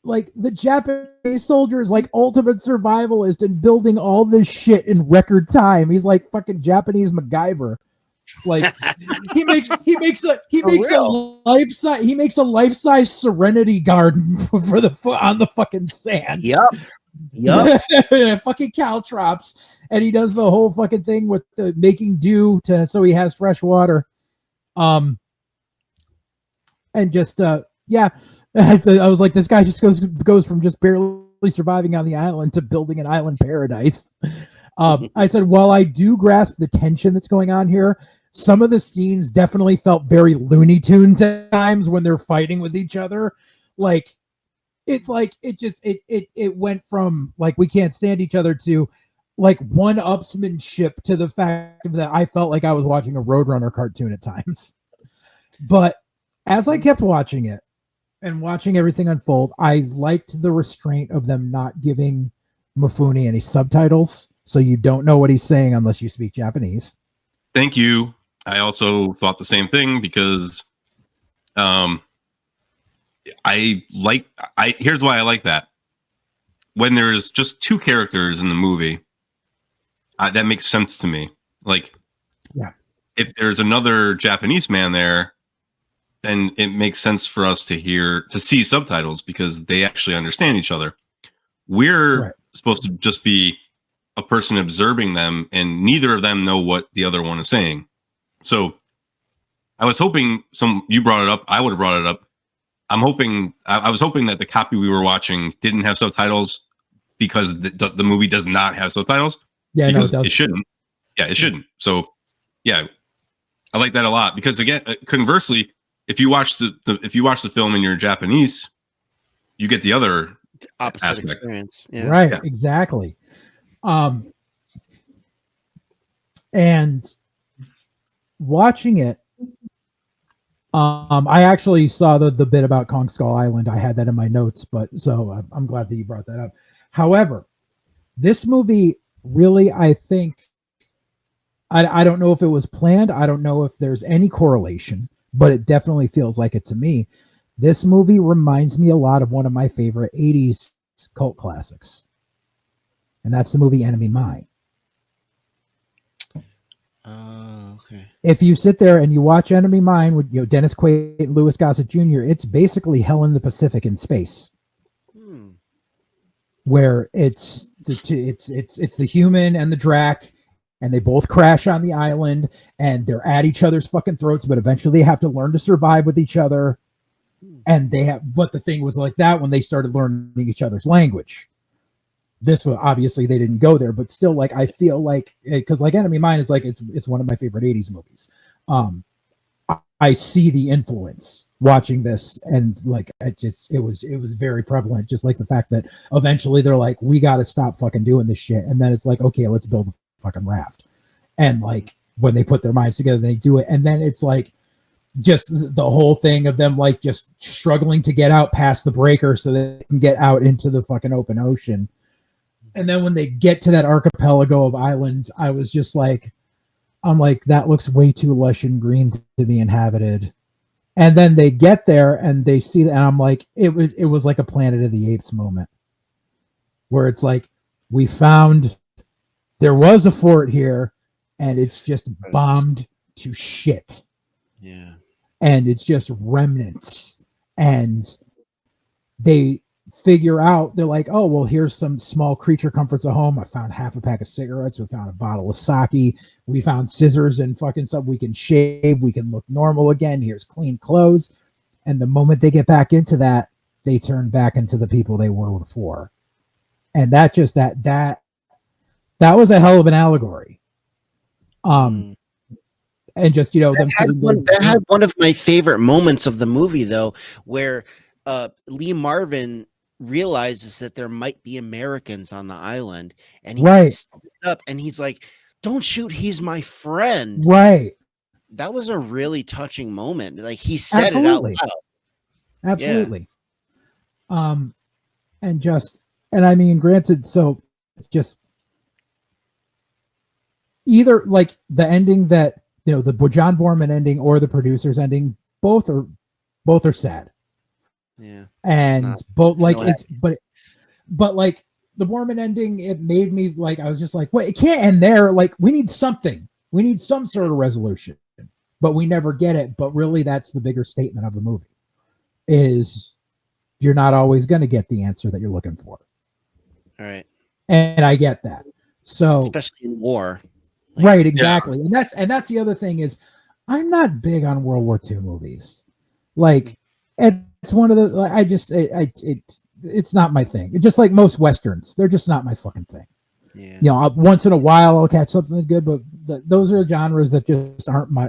like the Japanese soldier is like ultimate survivalist and building all this shit in record time. He's like fucking Japanese MacGyver. Like he makes a life-size Serenity Garden for the on the fucking sand. Yep. Fucking caltrops, and he does the whole fucking thing with the making dew so he has fresh water. And just yeah, I was like, this guy just goes from just barely surviving on the island to building an island paradise. I said, while I do grasp the tension that's going on here, some of the scenes definitely felt very Looney Tunes at times when they're fighting with each other. Like it went from like we can't stand each other to like one-upsmanship to the fact that I felt like I was watching a Roadrunner cartoon at times. But as I kept watching it and watching everything unfold, I liked the restraint of them not giving Mifune any subtitles, so you don't know what he's saying unless you speak Japanese. Thank you. I also thought the same thing because here's why I like that. When there's just two characters in the movie, that makes sense to me. Like, yeah, if there's another Japanese man there, then it makes sense for us to see subtitles because they actually understand each other. We're supposed to just be a person observing them, and neither of them know what the other one is saying. So I was hoping you brought it up. I would have brought it up. I was hoping that the copy we were watching didn't have subtitles because the movie does not have subtitles. Yeah, because no, it shouldn't. Yeah, it shouldn't. So yeah, I like that a lot because again, conversely, if you watch the film and you're Japanese, you get the other opposite experience. Yeah. Right, yeah. Exactly. And watching it, I actually saw the bit about Kong Skull Island. I had that in my notes, but so I'm glad that you brought that up. However, this movie really, I think, I don't know if it was planned. I don't know if there's any correlation, but it definitely feels like it to me. This movie reminds me a lot of one of my favorite 80s cult classics. And that's the movie Enemy Mine. Okay. If you sit there and you watch Enemy Mine with Dennis Quaid and Louis Gossett Jr., it's basically Hell in the Pacific in space, where it's the human and the Drac, and they both crash on the island, and they're at each other's fucking throats, but eventually they have to learn to survive with each other. And but the thing was like that when they started learning each other's language. This was obviously they didn't go there, but still, like I feel like because like Enemy Mine is like it's one of my favorite 80s movies. I see the influence watching this, and like it was very prevalent. Just like the fact that eventually they're like, we got to stop fucking doing this shit, and then it's like, okay, let's build a fucking raft. And like when they put their minds together, they do it, and then it's like just the whole thing of them like just struggling to get out past the breaker so they can get out into the fucking open ocean. And then when they get to that archipelago of islands, I was just like, I'm like, that looks way too lush and green to be inhabited. And then they get there and they see that, and I'm like, it was like a Planet of the Apes moment where it's like, we found there was a fort here and it's just bombed to shit. Yeah. And it's just remnants. And they figure out, they're like, oh, well, here's some small creature comforts at home. I found half a pack of cigarettes. We found a bottle of sake. We found scissors and fucking stuff. We can shave. We can look normal again. Here's clean clothes. And the moment they get back into that, they turn back into the people they were before. And that just, that was a hell of an allegory. And just, them that had one of my favorite moments of the movie, though, where Lee Marvin realizes that there might be Americans on the island, and he steps up and he's like, don't shoot, he's my friend. Right. That was a really touching moment. Like he said it out loud. Absolutely. Yeah. And I mean, granted, so just either like the ending that the John Borman ending or the producer's ending, both are sad. Yeah. And but like not- it's but like the Mormon ending, it made me like, I was just like, wait, it can't end there. Like, we need something. We need some sort of resolution, but we never get it. But really, that's the bigger statement of the movie, is you're not always going to get the answer that you're looking for. All right. And I get that. So especially in war. Right, exactly. Yeah. And that's the other thing is, I'm not big on World War II movies. Like, it's one of the, it's not my thing. It's just like most Westerns. They're just not my fucking thing. Yeah. You know, once in a while I'll catch something good, but those are genres that just aren't my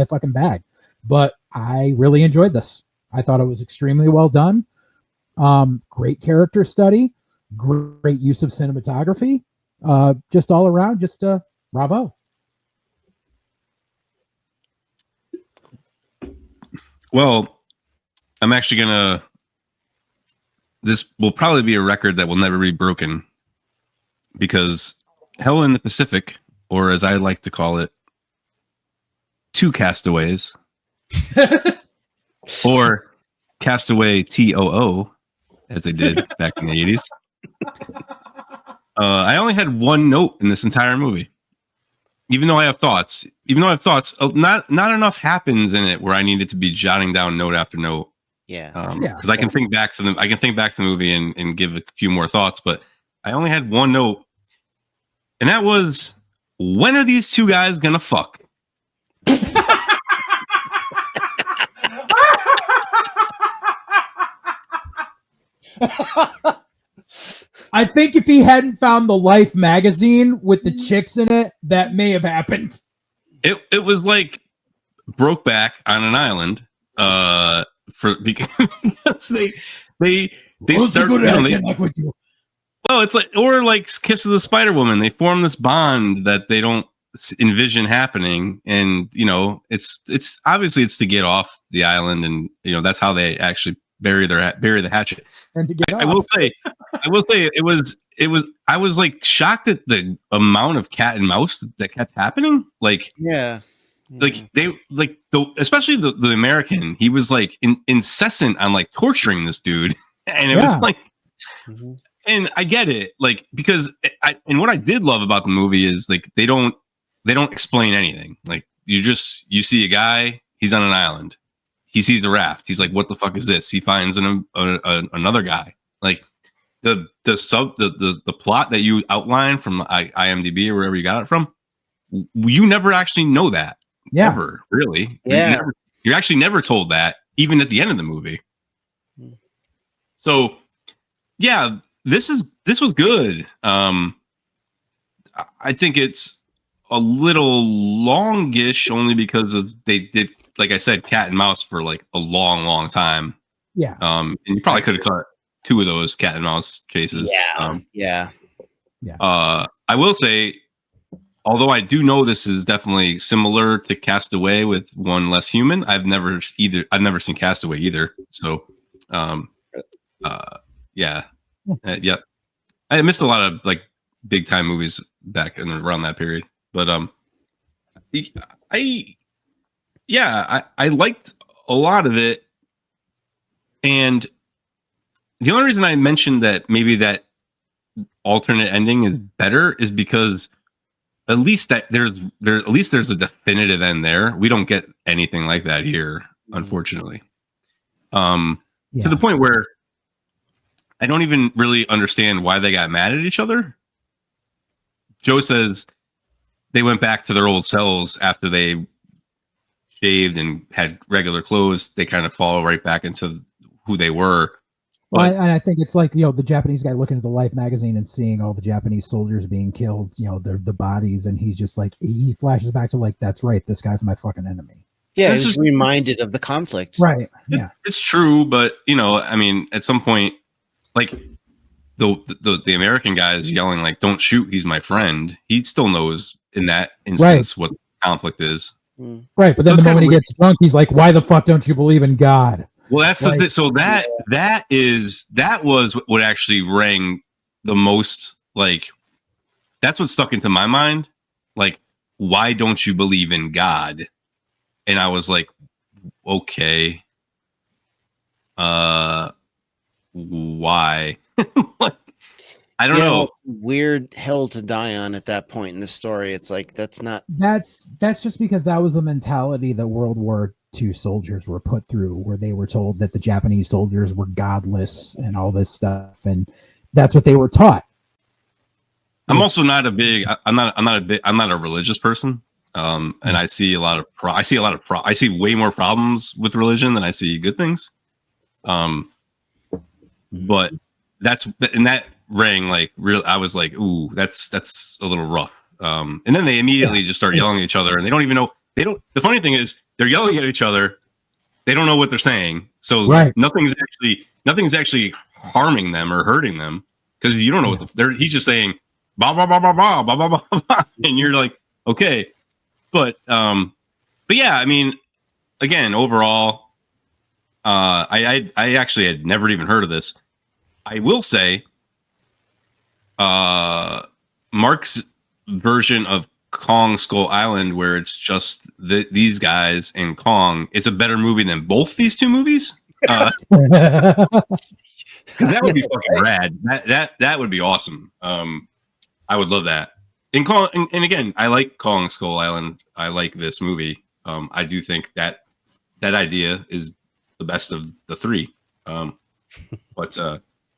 fucking bag. But I really enjoyed this. I thought it was extremely well done. Great character study, great use of cinematography. Just all around, just bravo. Well, I'm actually this will probably be a record that will never be broken, because Hell in the Pacific, or as I like to call it, Two Castaways, or Castaway TOO, as they did back in the 80s. I only had one note in this entire movie. Even though I have thoughts, not enough happens in it where I needed to be jotting down note after note. Yeah. Because I can think back to the movie and give a few more thoughts, but I only had one note, and that was, when are these two guys gonna fuck? I think if he hadn't found the Life magazine with the chicks in it, that may have happened. It was like Brokeback on an island. Because they start. Well, it's like, or like Kiss of the Spider Woman. They form this bond that they don't envision happening, and you know, it's obviously it's to get off the island, and you know that's how they actually bury the hatchet. And to get I will say it was. I was like shocked at the amount of cat and mouse that kept happening. Like, yeah. Like especially the American, he was like incessant on like torturing this dude, and it was like, and I get it, like, because and what I did love about the movie is like they don't explain anything. Like you see a guy, he's on an island, he sees a raft, he's like, what the fuck is this? He finds another guy. Like the plot that you outlined from IMDb or wherever you got it from, you never actually know that. Yeah. Ever, really. Yeah. You're actually never told that, even at the end of the movie. So yeah, this was good. I think it's a little longish only because they did, like I said, cat and mouse for like a long time. Yeah. And you probably could have cut two of those cat and mouse chases. Yeah. I will say, although I do know this is definitely similar to Castaway with one less human, I've never seen Castaway either. So, yeah. I missed a lot of like big time movies back in around that period, but I liked a lot of it, and the only reason I mentioned that maybe that alternate ending is better is because at least there's a definitive end there. We don't get anything like that here, unfortunately. To the point where I don't even really understand why they got mad at each other. Joe says they went back to their old cells after they shaved and had regular clothes. They kind of fall right back into who they were. Well, and I think it's like, you know, the Japanese guy looking at the Life magazine and seeing all the Japanese soldiers being killed, you know, the bodies, and he's just like, he flashes back to like, that's right, this guy's my fucking enemy. Yeah, he's reminded of the conflict. Right. Yeah. It's true, but you know, I mean, at some point, like the American guy is yelling like, "Don't shoot, he's my friend." He still knows in that instance what conflict is. Right, but then the moment he gets drunk, he's like, "Why the fuck don't you believe in God?" Well, that's like, the thing. So that was what actually rang the most. Like, that's what stuck into my mind. Like, why don't you believe in God? And I was like, okay. Why? Like, I don't know. Weird hill to die on at that point in the story. It's like that's just because that was the mentality that World War II soldiers were put through, where they were told that the Japanese soldiers were godless and all this stuff, and that's what they were taught. I'm also not a big. I'm not a religious person. And I see a lot of I see way more problems with religion than I see good things. But that's in that rang like real. I was like, ooh, that's a little rough. And then they immediately just start yelling at each other, and they don't even know. They don't. The funny thing is, they're yelling at each other. They don't know what they're saying, so nothing's actually harming them or hurting them because you don't know what he's just saying, bah bah bah bah bah bah bah bah bah, and you're like, okay. But yeah, I mean, again, overall, I actually had never even heard of this. I will say, Mark's version of Kong Skull Island, where it's just these guys and Kong, is a better movie than both these two movies. That would be fucking rad. That would be awesome. I would love that. And again, I like Kong Skull Island. I like this movie. I do think that idea is the best of the three. But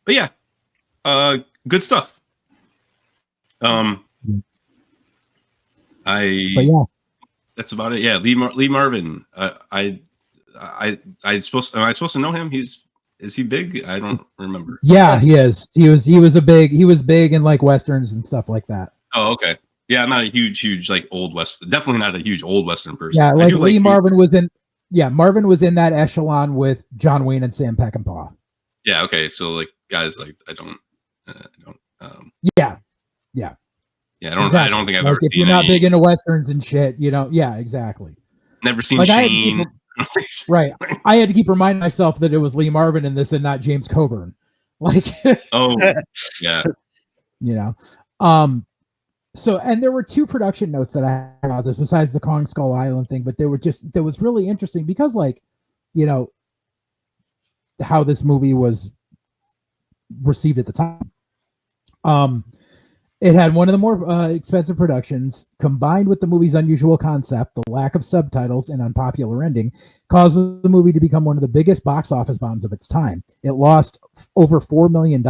yeah, good stuff. But yeah, that's about it. Yeah, Lee Marvin. Am I supposed to know him? Is he big? I don't remember. Yeah, he is. He was big in like westerns and stuff like that. Oh, okay. Yeah, I'm not a huge like old west. Definitely not a huge old western person. Yeah, like Lee Marvin was in. Yeah, Marvin was in that echelon with John Wayne and Sam Peckinpah. Yeah. Okay. So like guys, like I don't. Yeah. Exactly. I don't think I've like ever if seen. You're not big into westerns and shit, you know. Yeah, exactly. Never seen like Shane. Right. I had to keep reminding myself that it was Lee Marvin in this and not James Coburn. Like. Oh. Yeah. You know. So, and there were two production notes that I had about this besides the Kong Skull Island thing, but that was really interesting because, like, you know, how this movie was received at the time. It had one of the more expensive productions, combined with the movie's unusual concept, the lack of subtitles, and unpopular ending, caused the movie to become one of the biggest box office bombs of its time. It lost over $4 million,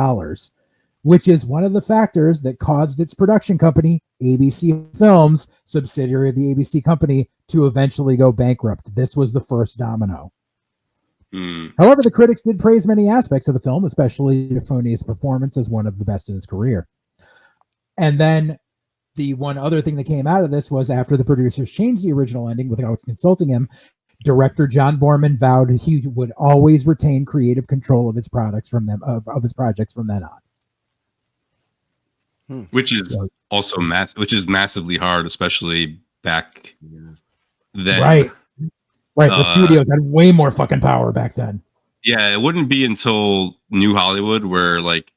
which is one of the factors that caused its production company, ABC Films, subsidiary of the ABC company, to eventually go bankrupt. This was the first domino. However, the critics did praise many aspects of the film, especially Defoe's performance as one of the best in his career. And then the one other thing that came out of this was after the producers changed the original ending without consulting him, director John Borman vowed he would always retain creative control of his products from them of his projects from then on. Which is also massively hard, especially back then. Right. The studios had way more fucking power back then. Yeah, it wouldn't be until New Hollywood where like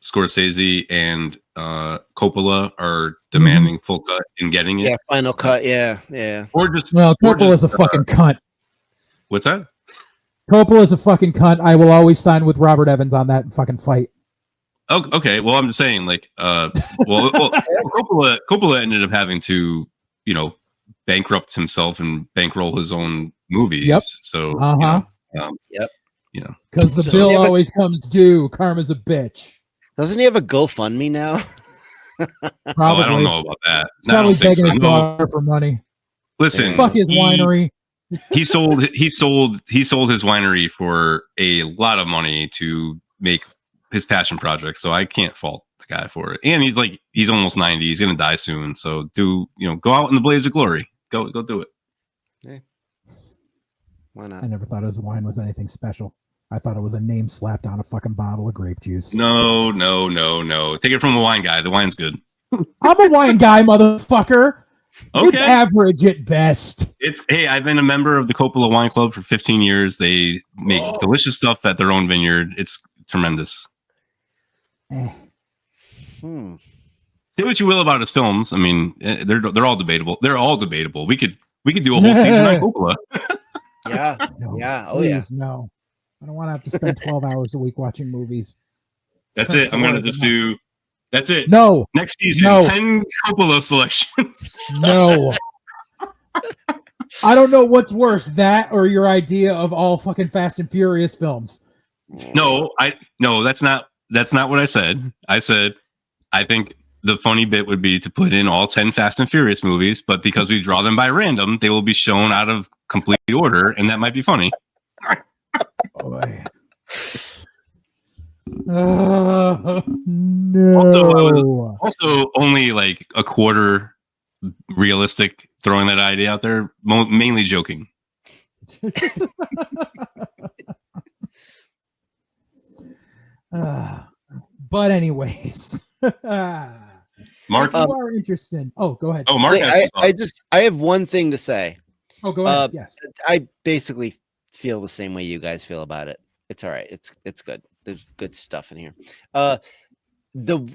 Scorsese and Coppola are demanding full cut and getting it. Yeah, final cut. Yeah. Or just Coppola's a fucking cunt. What's that? Coppola's a fucking cunt. I will always sign with Robert Evans on that fucking fight. Oh, okay. Well, I'm just saying, like, Coppola ended up having to, you know, bankrupt himself and bankroll his own movies. Yep. So, you know, because the bill always comes due. Karma's a bitch. Doesn't he have a GoFundMe now? Probably. I don't know about that. He's probably begging his daughter for money. Listen, fuck his winery. He sold his winery for a lot of money to make his passion project. So I can't fault the guy for it. And he's almost 90. He's gonna die soon. So go out in the blaze of glory. Go do it. Yeah. Why not? I never thought his wine was anything special. I thought it was a name slapped on a fucking bottle of grape juice. No. Take it from the wine guy. The wine's good. I'm a wine guy, motherfucker. Okay. It's average at best. I've been a member of the Coppola Wine Club for 15 years. They make delicious stuff at their own vineyard. It's tremendous. Say what you will about his films. I mean, they're all debatable. They're all debatable. We could do a whole season on Coppola. Yeah. No, Yeah. Oh yeah. please, no. I don't want to have to spend 12 hours a week watching movies. That's it. I'm gonna just do. That's it. No. Next season, No. 10 Coppola selections. No. I don't know what's worse, that or your idea of all fucking Fast and Furious films. No, that's not what I said. I said I think the funny bit would be to put in all 10 Fast and Furious movies, but because we draw them by random, they will be shown out of complete order, and that might be funny. Boy. Also, No. I was also only like a quarter realistic throwing that idea out there, mainly joking. But anyways, Mark, if you are interested. Oh, go ahead. Oh, Mark. Wait, I have one thing to say. Oh, go ahead. Yes. I basically feel the same way you guys feel about it. It's all right. It's good. There's good stuff in here. The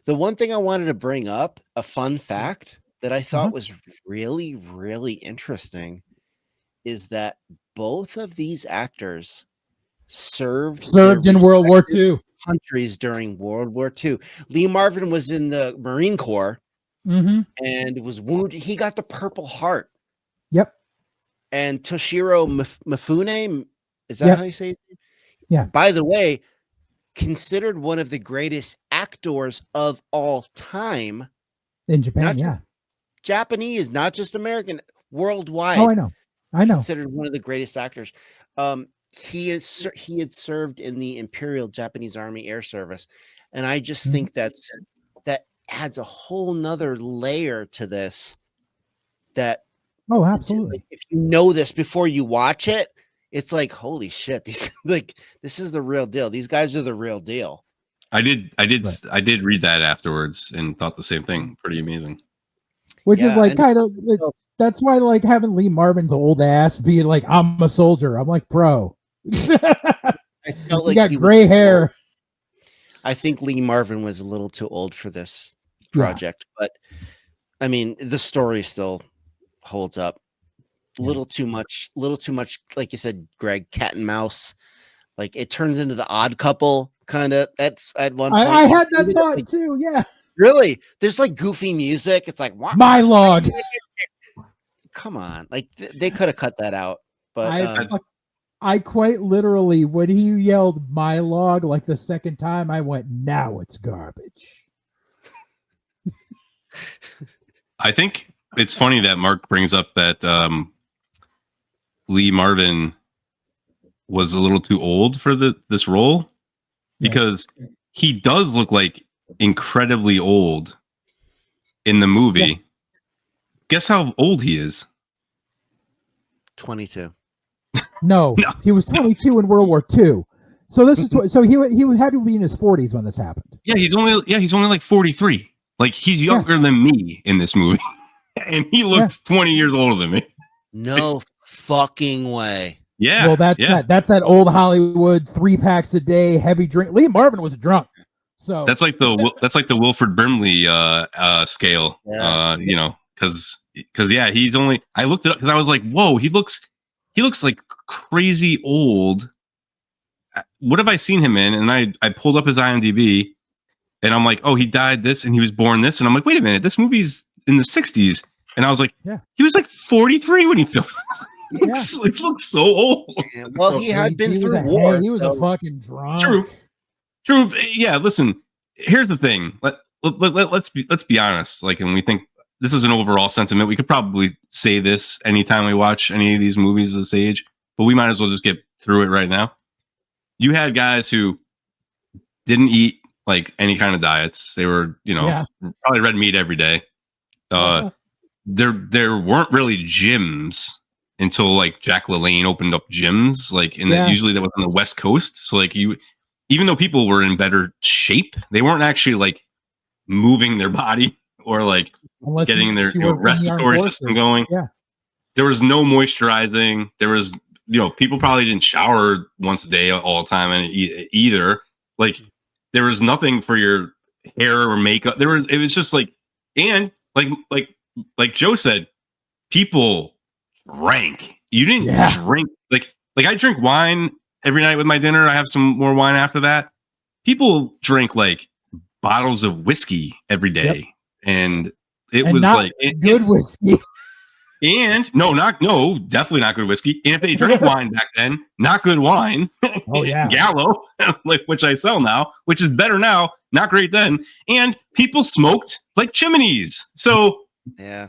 one thing I wanted to bring up, a fun fact that I thought was really, really interesting, is that both of these actors served in World War II countries during World War II. Lee Marvin was in the Marine Corps and was wounded. He got the Purple Heart. Yep. And Toshiro Mifune, is that how you say it? Yeah. By the way, considered one of the greatest actors of all time in Japan. Yeah. Japanese, not just American, worldwide. Oh, I know. Considered one of the greatest actors. He had served in the Imperial Japanese Army Air Service, and I just think that adds a whole nother layer to this. That absolutely. If you know this before you watch it, it's like, holy shit! These this is the real deal. These guys are the real deal. I did read that afterwards and thought the same thing. Pretty amazing. Which is like kind of that's why like having Lee Marvin's old ass be like, I'm a soldier. I'm like, bro. I felt like you got gray hair. I think Lee Marvin was a little too old for this project, but I mean, the story still holds up. Little too much, like you said, Greg, cat and mouse. Like it turns into the Odd Couple kind of. That's at one point. I had that thought too. Yeah. Really? There's like goofy music. It's like my log. Come on, like they could have cut that out. But I quite literally, when he yelled "my log" like the second time, I went, "Now it's garbage." I think it's funny that Mark brings up that Lee Marvin was a little too old for this role, because he does look like incredibly old in the movie. Yeah. Guess how old he is? 22. No, he was 22 in World War II. So this is so he had to be in his 40s when this happened. Yeah, he's only like 43. Like he's younger than me in this movie, and he looks 20 years older than me. No fucking way. Yeah. Well, that's that old Hollywood 3 packs a day heavy drink. Lee Marvin was a drunk. So that's like the Wilford Brimley scale. Yeah. You know, because he's only, I looked it up because I was like, whoa, he looks like crazy old. What have I seen him in? And I pulled up his IMDb, and I'm like, oh, he died this and he was born this, and I'm like, wait a minute, this movie's in the 60s, and I was like, he was like 43 when he filmed. It looks so old. Yeah, well, he had been through war. He was a fucking drunk. True. Yeah. Listen, here's the thing. Let's be honest. Like, and we think this is an overall sentiment. We could probably say this anytime we watch any of these movies of this age, but we might as well just get through it right now. You had guys who didn't eat like any kind of diets. They were, probably red meat every day. There weren't really gyms until like Jack LaLanne opened up gyms. Like usually that was on the West Coast. So like even though people were in better shape, they weren't actually like moving their body or like getting their respiratory system going. Yeah. There was no moisturizing. There was, people probably didn't shower once a day all the time and either. Like there was nothing for your hair or makeup. It was just like, and like Joe said, people drank you didn't drink like I drink wine every night with my dinner. I have some more wine after that. People drink like bottles of whiskey every day, and it was like good whiskey. And definitely not good whiskey. And if they drank wine back then, not good wine. Oh yeah, Gallo, like which I sell now, which is better now, not great then. And people smoked like chimneys. So yeah,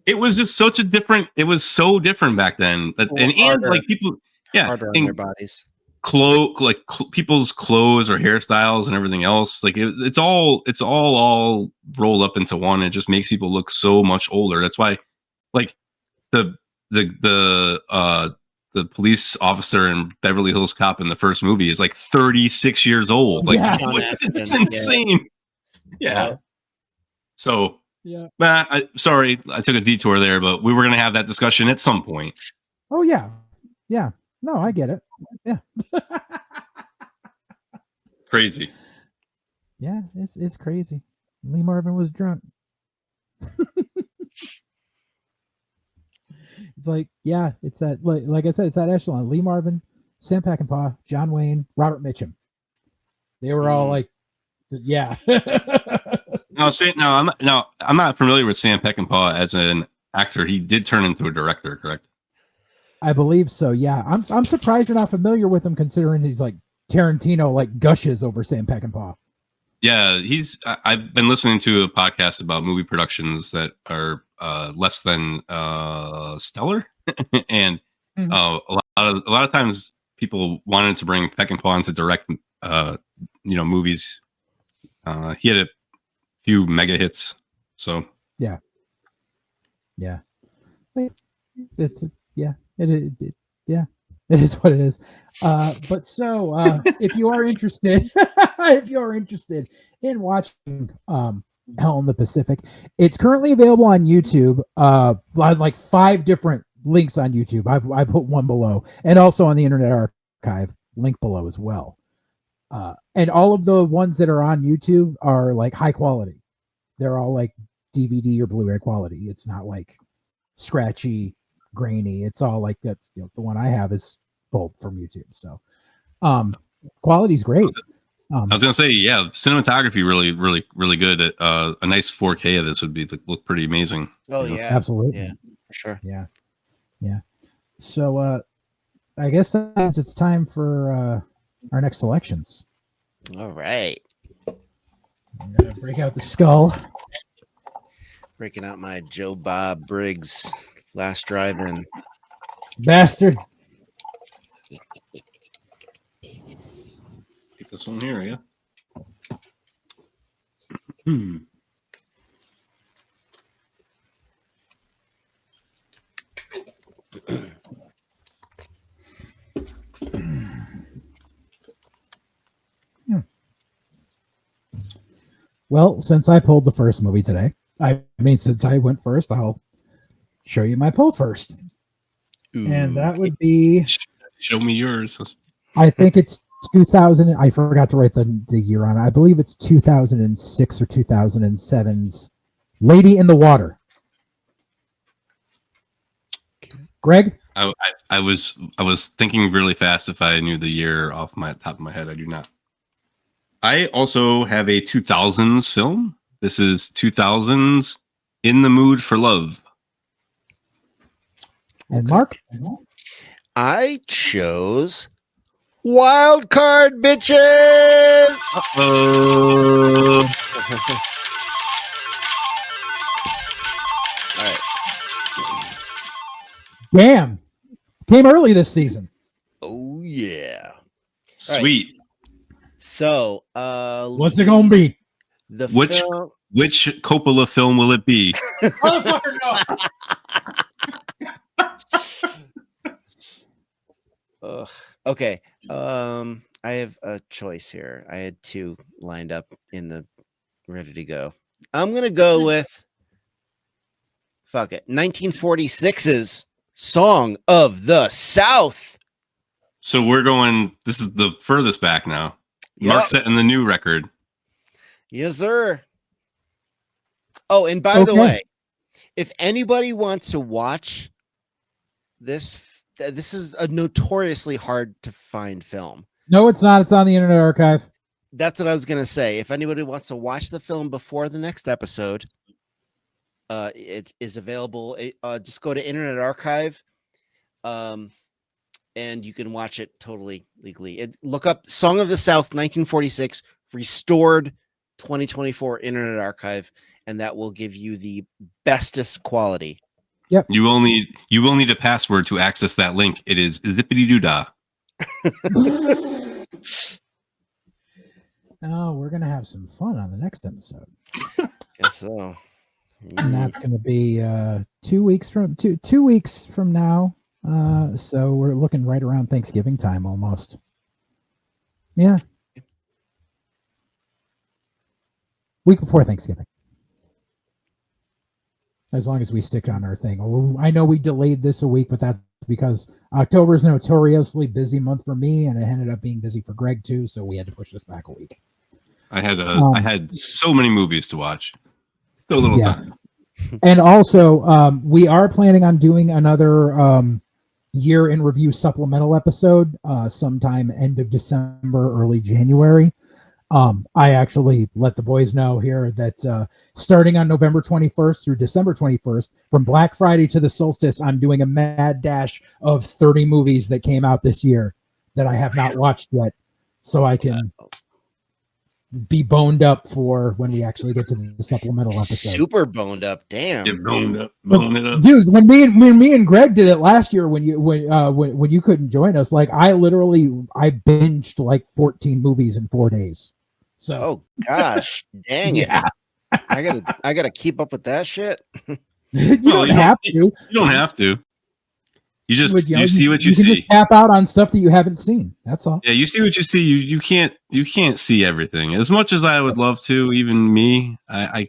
it was just such a different. It was so different back then. And like people, harder on their bodies. People's clothes or hairstyles and everything else. Like it's all rolled up into one. It just makes people look so much older. That's why. Like the police officer in Beverly Hills Cop in the first movie is like 36 years old. Like it's insane. Yeah. So sorry, I took a detour there, but we were gonna have that discussion at some point. Oh yeah. Yeah. No, I get it. Yeah. Crazy. Yeah, it's crazy. Lee Marvin was drunk. It's like, yeah, it's that, like I said, it's that echelon. Lee Marvin, Sam Peckinpah, John Wayne, Robert Mitchum. They were all like, yeah. I'm not familiar with Sam Peckinpah as an actor. He did turn into a director, correct? I believe so. Yeah, I'm surprised you're not familiar with him, considering he's like Tarantino, like gushes over Sam Peckinpah. Yeah, I've been listening to a podcast about movie productions that are less than stellar, and a lot of times people wanted to bring Peckinpah to direct movies. He had a few mega hits, so yeah. It is what it is. But so if you are interested, in watching Hell in the Pacific, it's currently available on YouTube. Like 5 different links on YouTube. I put one below, and also on the Internet Archive, link below as well. And all of the ones that are on YouTube are like high quality. They're all like DVD or Blu-ray quality. It's not like scratchy, grainy. It's all like that. The one I have is pulled from YouTube. So quality's great. I was gonna say, cinematography really good. A nice 4K of this would look pretty amazing. Oh yeah, absolutely. Yeah, for sure. Yeah. So I guess that means it's time for our next selections. All right. I'm gonna break out the skull. Breaking out my Joe Bob Briggs Last Drive-In. Bastard. Take this one here, yeah. Well, since I pulled the first movie today, since I went first, I'll show you my pull first. Ooh. And that would be... Show me yours. I think it's 2000. I forgot to write the year on it. I believe it's 2006 or 2007's Lady in the Water. Greg? I was thinking really fast if I knew the year off my top of my head. I do not. I also have a 2000s film. This is 2000s In the Mood for Love. And Mark? I chose Wild Card, bitches! Uh-oh. All right. Damn. Came early this season. Oh, yeah. Sweet. Right. So, what's it gonna be? Which Coppola film will it be? Motherfucker, no. Okay. I have a choice here. I had 2 lined up ready to go. I'm gonna go with 1946's Song of the South. So we're going. This is the furthest back now. Yep. Mark setting the new record. Yes, sir. Oh, and by the way, if anybody wants to watch this this is a notoriously hard to find film. No, it's not. It's on the Internet Archive. That's what I was gonna say. If anybody wants to watch the film before the next episode, it is available. Just go to Internet Archive, and you can watch it totally legally. Look up "Song of the South" 1946 restored 2024 Internet Archive, and that will give you the bestest quality. Yep. You will need a password to access that link. It is zippity doo dah. Oh, we're gonna have some fun on the next episode. Guess so. And that's gonna be 2 weeks from two weeks from now. So we're looking right around Thanksgiving time almost. Yeah. Week before Thanksgiving. As long as we stick on our thing. I know we delayed this a week, but that's because October is a notoriously busy month for me, and it ended up being busy for Greg too, so we had to push this back a week. I had so many movies to watch. Still a little time. And also, we are planning on doing another year in review supplemental episode sometime end of December, early January. I actually let the boys know here that starting on November 21st through December 21st, from Black Friday to the solstice, I'm doing a mad dash of 30 movies that came out this year that I have not watched yet, so I can be boned up for when we actually get to the supplemental episode. Super boned up, damn. Get boned up, bone it up. Dude, when me and Greg did it last year, when you couldn't join us, like I binged like 14 movies in 4 days. So, oh gosh, dang it! I gotta keep up with that shit. You don't have to. You don't have to. You just you see what you can see. Just tap out on stuff that you haven't seen. That's all. Yeah, you see what you see. You can't see everything. As much as I would love to, even me, I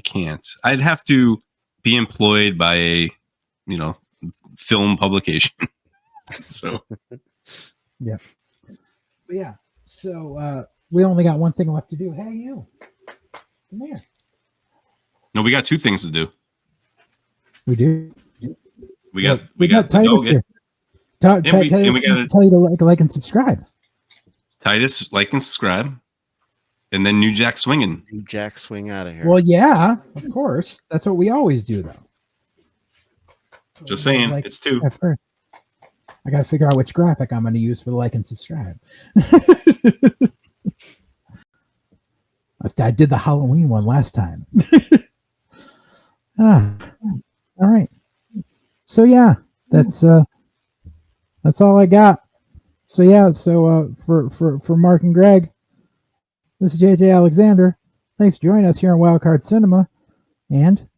can't. I'd have to be employed by a film publication. So yeah. But yeah. So we only got one thing left to do. Hey, you. Come here. No, we got two things to do. We do. We got Titus here. Titus tell you to like and subscribe. Titus, like and subscribe, and then New Jack swinging. New Jack swing out of here. Well, yeah, of course. That's what we always do, though. Just saying, it's two. I got to figure out which graphic I'm going to use for the like and subscribe. I did the Halloween one last time. All right. So yeah, that's all I got. So yeah, for Mark and Greg, this is JJAlexander. Thanks for joining us here on Wildcard Cinema, and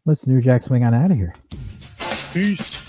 let's New Jack swing on out of here. Peace.